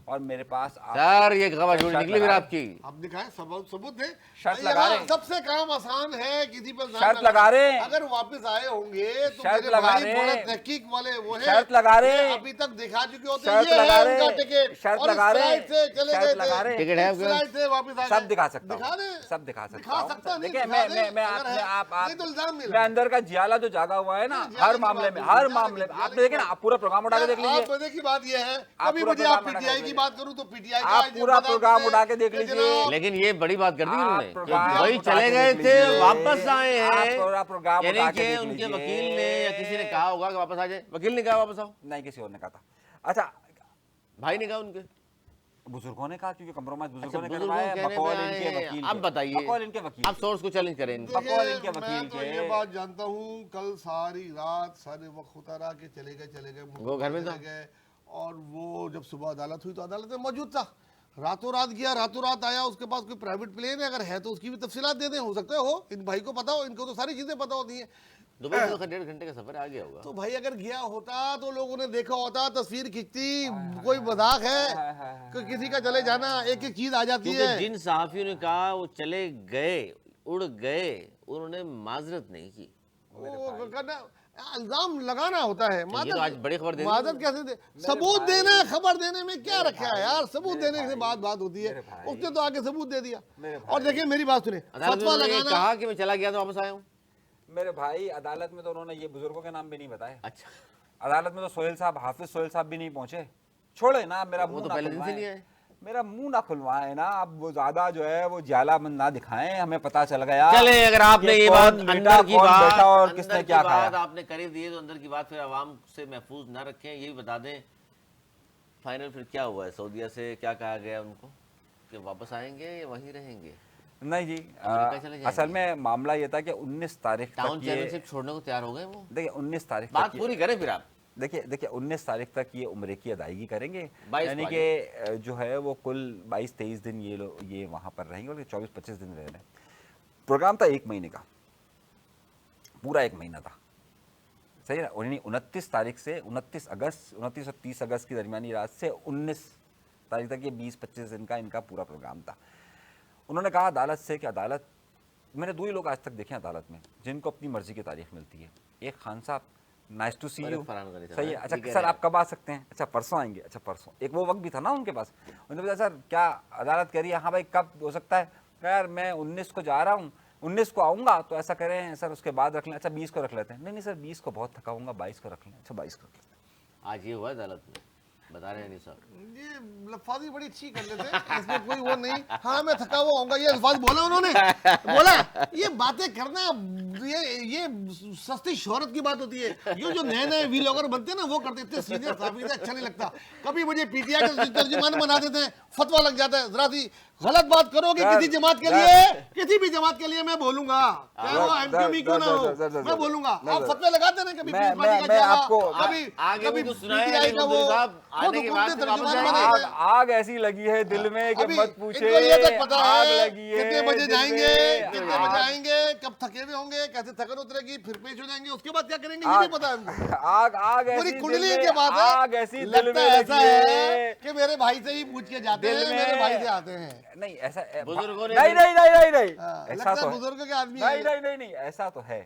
اور میرے پاس سر یہ خبر جھوٹ نکلی پھر آپ کی۔ آپ دکھائیں ثبوت دیں۔ شرط لگا رہے ہیں۔ سب سے کام آسان ہے کسی پر الزام شرط لگا رہے ہیں۔ اگر واپس آئے ہوں گے تو شرط میرے لگا بھائی رہے بڑے ہیں۔ تحقیق والے وہ ہیں، شرط لگا رہے ہیں۔ یہ ابھی تک دکھا چکے ہوتے ہیں، شرط یہ لگا ہے رہے ان کا ہیں۔ ٹکٹ، شرط اور اس لگا رہے ہیں۔ فلائٹ سے چلے شرط گئے لگا رہے تھے، ہیں۔ ٹکٹ ہے اس فلائٹ سے واپس آ گئے۔ سب دکھا سکتا دکھا دیں، ہوں، سب دکھا سکتا دکھا ہوں۔ سکتا نہیں، دیکھیں دکھا دیں، میں اگر ہے، آپ نہیں تو الزام نہیں میں لگا۔ اندر کا جیالہ جو جاگا ہوا ہے نا جیالے ہر کی معاملے بات میں، نہیں، ہر جیالے معاملے کی میں بات آپ دیکھیں نا، آپ پورا پروگرام اٹھا کے دیکھ لیجئے۔ آپ مزے کی بات یہ ہے، آپ کبھی پورا مجھے آپ پروگرام PTI اٹھا کے کی بات کروں تو PTI کا آپ پورا پروگرام اٹھا کے دیکھ لیجئے۔ لیکن یہ بڑی بات کر دی انہوں نے آپ کہ پروگرام دبئی اٹھا چلے کے گئے دیکھ تھے، لیجئے۔ واپس آئے آپ ہیں، پورا پروگرام یعنی اٹھا کے کہ دیکھ ان کے لیجئے۔ وکیل نے یا کسی نے کہا ہوگا کہ واپس آ جائے، وکیل نے کہا واپس آؤ، نہیں کسی اور نے کہا تھا۔ اچھا بھائی نے کہا ان کے؟ بزرگوں نے کہا، کیونکہ کمپرومائز اچھا بزرگوں نے بزرگوں کروایا ہے کہنے بقول پہ ان کے آئے ہیں۔ وکیل اب کے۔ بتائیے، بقول ان کے وکیل اب سورس کو چیلنج کریں ان کو۔ بقول ان کے میں وکیل تو کے۔ یہ بات جانتا ہوں، کل ساری رات سارے وقت ہوتا رہا کہ چلے گئے وہ گھر میں تھا؟ چلے گئے، اور وہ جب صبح عدالت ہوئی تو عدالت میں موجود تھا، راتوں رات گیا، راتوں رات آیا، اس کے پاس کوئی پرائیویٹ پلین ہے، اگر ہے تو اس کی بھی تفصیلات دے دیں، ہو سکتا ہے ہو، ان بھائی کو پتا ہو، ان کو تو ساری چیزیں پتا ہوتی ہیں۔ دبئی سے تو 1.5 گھنٹے کا سفر آ گیا ہوگا۔ تو بھائی اگر گیا ہوتا تو لوگوں نے دیکھا ہوتا، تصویر کھینچتی، کوئی مذاق ہے کہ کسی کا چلے جانا، ایک ایک چیز آ جاتی کیونکہ ہے۔ جن صحافیوں نے کہا وہ چلے گئے، اڑ گئے، انہوں نے معذرت نہیں کی۔ وہ کرنا الزام لگانا ہوتا ہے، یہ تو آج بڑی خبر دے دی معذرت کیسے دے؟ ثبوت دینا ہے، خبر دینے میں کیا رکھا ہے یار، ثبوت دینے سے بات ہوتی ہے، اس نے تو آگے ثبوت دے دیا۔ اور دیکھیں میری بات سنیں، عدالت فتویٰ نے لگانا، کہا کہ میں چلا گیا تو واپس آیا ہوں۔ میرے بھائی عدالت میں تو انہوں نے یہ بزرگوں کے نام بھی نہیں بتائے۔ اچھا عدالت میں تو سہیل صاحب، حافظ سہیل صاحب بھی نہیں پہنچے۔ چھوڑے نا، میرا وہ منہ تو نہ پہلے دن سے کھلوائیں، نہیں آئے۔ میرا منہ نہ کھلوائیں نا، اب وہ زیادہ جو ہے وہ جالا من نہ دکھائیں، ہمیں پتہ چل گیا۔ چلے اگر آپ نے کہ یہ کون بات بیٹا، اندر کی کون بات بیٹا اور کس اندر نے کی کیا بات کھایا۔ آپ نے کری دی ہے تو اندر کی بات پھر عوام سے محفوظ نہ رکھیں، یہ بھی بتا دیں فائنل پھر کیا ہوا ہے، سعودیہ سے کیا کہا گیا ان کو کہ واپس آئیں گے یا وہیں رہیں گے؟ نہیں جی، امریکہ چلے جائیں اصل گے؟ میں معاملہ یہ تھا کہ 19 تاریخ ٹاؤن تک یہ چیمپئن شپ چھوڑنے کو تیار ہو گئے وہ؟ دیکھیں 19 تاریخ بات تک پوری کریں پھر آپ۔ دیکھیں 19 تاریخ تک یہ عمرے کی ادائیگی کریں گے، 22 یعنی کو کہ جو ہے وہ کل 22-23 دن یہ وہاں پر رہیں گے، اور 24-25 دن رہ رہے ہیں۔ پروگرام تھا 1 مہینے کا، پورا 1 مہینہ تھا، صحیح ہے، 29 تاریخ سے 29 اور 30 اگست کی درمیانی رات سے 19 تاریخ تک یہ 20-25 دن کا ان کا پورا پروگرام تھا۔ انہوں نے کہا عدالت سے کہ عدالت، میں نے 2 ہی لوگ آج تک دیکھے ہیں عدالت میں جن کو اپنی مرضی کی تاریخ ملتی ہے، ایک Khan sahab, nice to see you, Farhan Ghani sahab, صحیح ہے، ٹھیک اچھا ہے سر آپ کب آ سکتے ہیں؟ اچھا پرسوں آئیں گے، اچھا پرسوں، ایک وہ وقت بھی تھا نا ان کے پاس، انہوں نے بتایا سر کیا عدالت کہہ رہی ہے، ہاں بھائی کب ہو سکتا ہے؟ کہا یار میں 19 کو جا رہا ہوں، 19 کو آؤں گا تو ایسا کریں سر اس کے بعد رکھ لیں، اچھا 20 کو رکھ لیتے ہیں، نہیں سر 20 کو بہت تھکا ہوں گا، 22 کو رکھ لیں، اچھا 22 کو رکھ لیتے ہیں۔ آج یہ ہوا عدالت میں، بتا رہے ہیں نہیں صاحب؟ یہ لفاظی بڑی اچھی کر لیتے ہیں، اس میں کوئی وہ نہیں، ہاں میں تھکا ہوا ہوں گا، یہ الفاظ بولا انہوں نے، بولا یہ باتیں کرنا، یہ سستی شہرت کی بات ہوتی ہے، جو نئے ویلاگر بنتے ہیں نا وہ کرتے ہیں، سینئر صحافی سے اچھا نہیں لگتا، کبھی مجھے PTI کا ترجمان بنا دیتے ہیں، فتویٰ لگ جاتا ہے، ذرا سی غلط بات کرو گے کسی جماعت کے لیے، کسی بھی جماعت کے لیے میں بولوں گا، چاہے وہ MTV کیوں نہ ہو، میں بولوں گا، آپ فتوے لگاتے ہیں کبھی میں آپ کو آگے بھی تو سنائے PTI کا وہ صاحب آنے کے بعد پھر واپس جائیں گے۔ آگ ایسی لگی ہے دل میں کہ ابھی مت پوچھے، ان کو یہ تک پتا آگ ہے لگی ہے کتنے بجے دل جائیں میں، گے، کتنے بجے آئیں گے، کب تھکے ہوئے ہوں گے، کیسے تھکن اترے گی، پھر پیش ہو جائیں گے، اس کے بعد کیا کریں گے یہ بھی پتا ہے ان کو۔ آگ پوری ایسی کنڈلی دل کے میں، بعد آگ ایسی ہے، دل لگتا میں ایسا لگی ہے ہے کہ میرے بھائی سے ہی پوچھ کے جاتے دل ہیں، میں، میرے بھائی سے آتے ہیں، نہیں ایسا بزرگوں نے نہیں ایسا لگتا تو ہے ہے، بزرگ کے آدمی ہیں۔ نہیں ایسا تو ہے،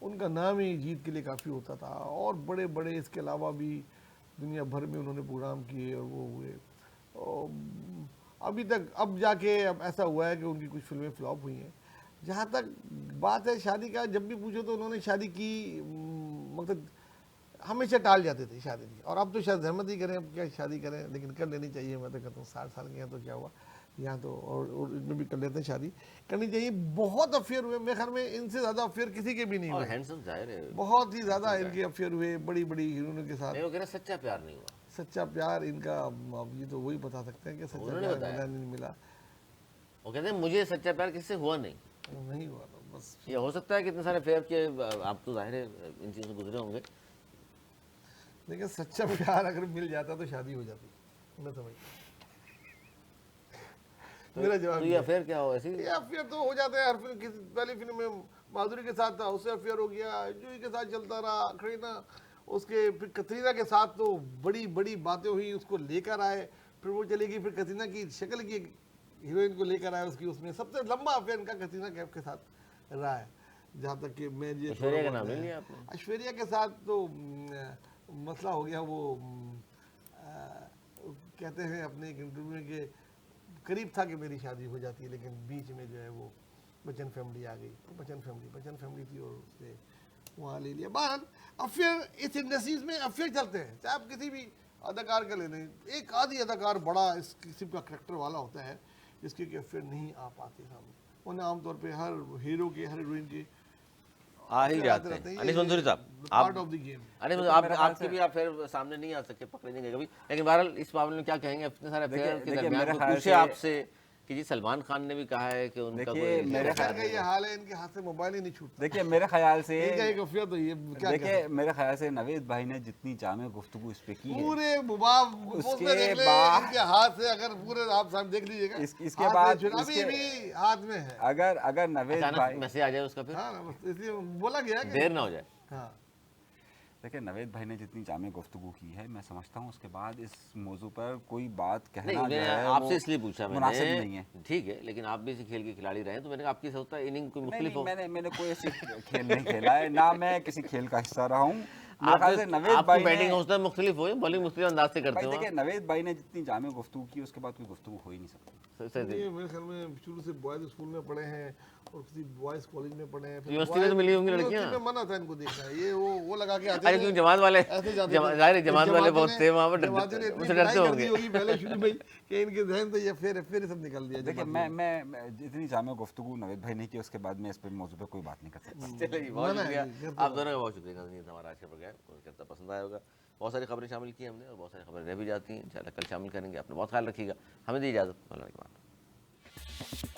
ان کا نام ہی جیت کے لیے کافی ہوتا تھا. اور بڑے بڑے اس کے علاوہ بھی دنیا بھر میں انہوں نے پروگرام کیے اور وہ ہوئے. ابھی تک اب جا کے اب ایسا ہوا ہے کہ ان کی کچھ فلمیں فلاپ ہوئی ہیں. جہاں تک بات ہے شادی کا, جب بھی پوچھو تو انہوں نے شادی کی, مقصد ہمیشہ ٹال جاتے تھے شادی کی. اور اب تو شاید زحمت ہی کریں, اب کیا شادی کریں, لیکن کر لینی چاہیے. میں تو کہتا ہوں 60 سال کے ہیں تو کیا ہوا, یہاں تو اور ان میں بھی کر لیتے ہیں, شادی کرنی چاہیے. بہت افیئر ہوئے, میرے خیال میں ان سے زیادہ افیئر کسی کے بھی نہیں اور ہوئے. ہینڈسم ظاہر ہے, بہت ہی زیادہ ان کے افیئر ہوئے بڑی بڑی ہیروئنوں کے ساتھ. نہیں وہ کہہ رہے سچا پیار نہیں ہوا. سچا پیار ان کا, اب یہ تو وہی بتا سکتے ہیں کہ سچا انہوں نے پیار بتایا. ملا نہیں ملا. وہ کہتے ہیں مجھے سچا پیار کس سے ہوا نہیں. نہیں ہوا تو بس. یہ ہو سکتا ہے کہ اتنے سارے فیئر کے آپ تو ظاہر ہے ان چیزوں سے گزرے ہوں گے. لیکن سچا پیار اگر مل جاتا تو شادی ہو جاتی, میں سمجھتا ہوں. میرا جواب تو یہ افیئر کیا ہو ایسی. یہ افیئر تو ہو جاتے ہیں ہر فلم. پہلی فلم میں مادھوری کے ساتھ تھا, اس سے افیئر ہو گیا, جوہی کے ساتھ چلتا رہا, کٹرینہ, اس کے پھر کترینہ کے ساتھ تو بڑی بڑی باتیں ہوئی, اس کو لے کر آئے, پھر وہ چلے گی, پھر کترینہ کی شکل کی ہیروئن کو لے کر آئے, اس کی اس میں سب سے لمبا افیئر ان کا کترینہ کیف کے ساتھ رہا ہے. جہاں تک کہ میں یہ ایشوریا کا نام لے لیا آپ نے. ایشوریا کے ساتھ تو مسئلہ ہو گیا. وہ کہتے ہیں اپنے ایک انٹرویو میں کہ قریب تھا کہ میری شادی ہو جاتی ہے, لیکن بیچ میں جو ہے وہ بچن فیملی آ گئی. بچن فیملی تھی اور اس نے وہاں لے لیا. بہرحال افیئر اس انڈسٹریز میں افیئر چلتے ہیں, چاہے آپ کسی بھی اداکار کا لے لیں. ایک آدھی اداکار بڑا اس قسم کا کریکٹر والا ہوتا ہے جس کے کہ افیئر نہیں آ پاتے سامنے, ورنہ عام طور پہ ہر ہیرو کے, ہر ہیروئن کے آ ہی جاتے ہیں. انیس منصوری صاحب, پارٹ آف دی گیم. آپ کے بھی افیئر سامنے نہیں آ سکے, پکڑے نہیں گئے کبھی. لیکن بہرحال اس معاملے میں کیا کہیں گے, اتنے سارے افیئر کے درمیان کوئی پوچھے آپ سے کہ جی سلمان خان نے بھی کہا ہے کہ ان کا کوئی میرے خیال کا یہ حال ہے, ان کے ہاتھ سے موبائل ہی نہیں چھوٹتا. دیکھیے میرے خیال سے, ان کا ایک افیئر تو یہ کیا دیکھیے میرے خیال سے نوید بھائی نے جتنی جامع گفتگو اس پہ کی ہے, پورے اس میں دیکھ لیں, ان کے ہاتھ سے اگر پورے آپ سامنے دیکھ لیجیے گا, اس کے بعد ابھی بھی ہاتھ میں ہے. اگر نوید بھائی, میسج آ جائے اس کا, پھر ہاں اس لیے بولا گیا کہ دیر نہ ہو جائے. ہاں دیکھیں نوید بھائی نے جتنی جامع گفتگو کی ہے, میں سمجھتا ہوں اس کے بعد اس موضوع پر کوئی بات کہنا نہیں, جو میں ہے آپ وہ سے اس لیے پوچھا میں مناسب نے, نہیں ہے. ٹھیک ہے, لیکن آپ بھی اسی کھیل کے کھلاڑی رہے ہیں, تو میں نے کہا آپ کی سوچتا ہے اننگ کوئی مختلف ہو. میں نے کوئی ایسی کھیل نہیں کھیلا ہے, نہ میں کسی کھیل کا حصہ رہا ہوں. آپ کی بیٹنگ ہوتا ہے مختلف ہوئی, بالنگ مختلف انداز سے کرتے ہو. دیکھیں نوید بھائی نے جتنی جامع گفتگو کی اس کے بعد کوئی گفتگو ہو ہی نہیں سکتی. یہ میرے خیال میں شروع سے بوائز اسکول میں پڑھے ہیں اور کسی بوائز کالج میں پڑھے ہیں. یونیورسٹی میں تو ملی ہوں گی لڑکیاں, میں منع تھا ان کو دیکھنا, یہ وہ لگا کے آتے ارے کیوں جماعت والے, ظاہر ہے جماعت والے بہت تھے وہاں پر, ان سے ڈرتے ہوں گے پہلے شروع میں کہ ان کے ذہن سے یہ پھر سب نکل دیا. دیکھیں میں اتنی جامع گفتگو نوید بھائی نے کی, اس کے بعد میں اس پہ موضوع پہ کوئی بات نہیں کر سکتا. چلیے جی, بہت شکریہ آپ دونوں کا, بہت شکریہ. ہمارا آج کا پروگرام کرتا پسند آیا ہوگا. بہت ساری خبریں شامل کی ہم نے, اور بہت ساری خبریں رہ بھی جاتی ہیں, انشاءاللہ کل شامل کریں گے. اپنا بہت خیال رکھیے گا. ہمیں دی اجازت, اللہ کے بعد.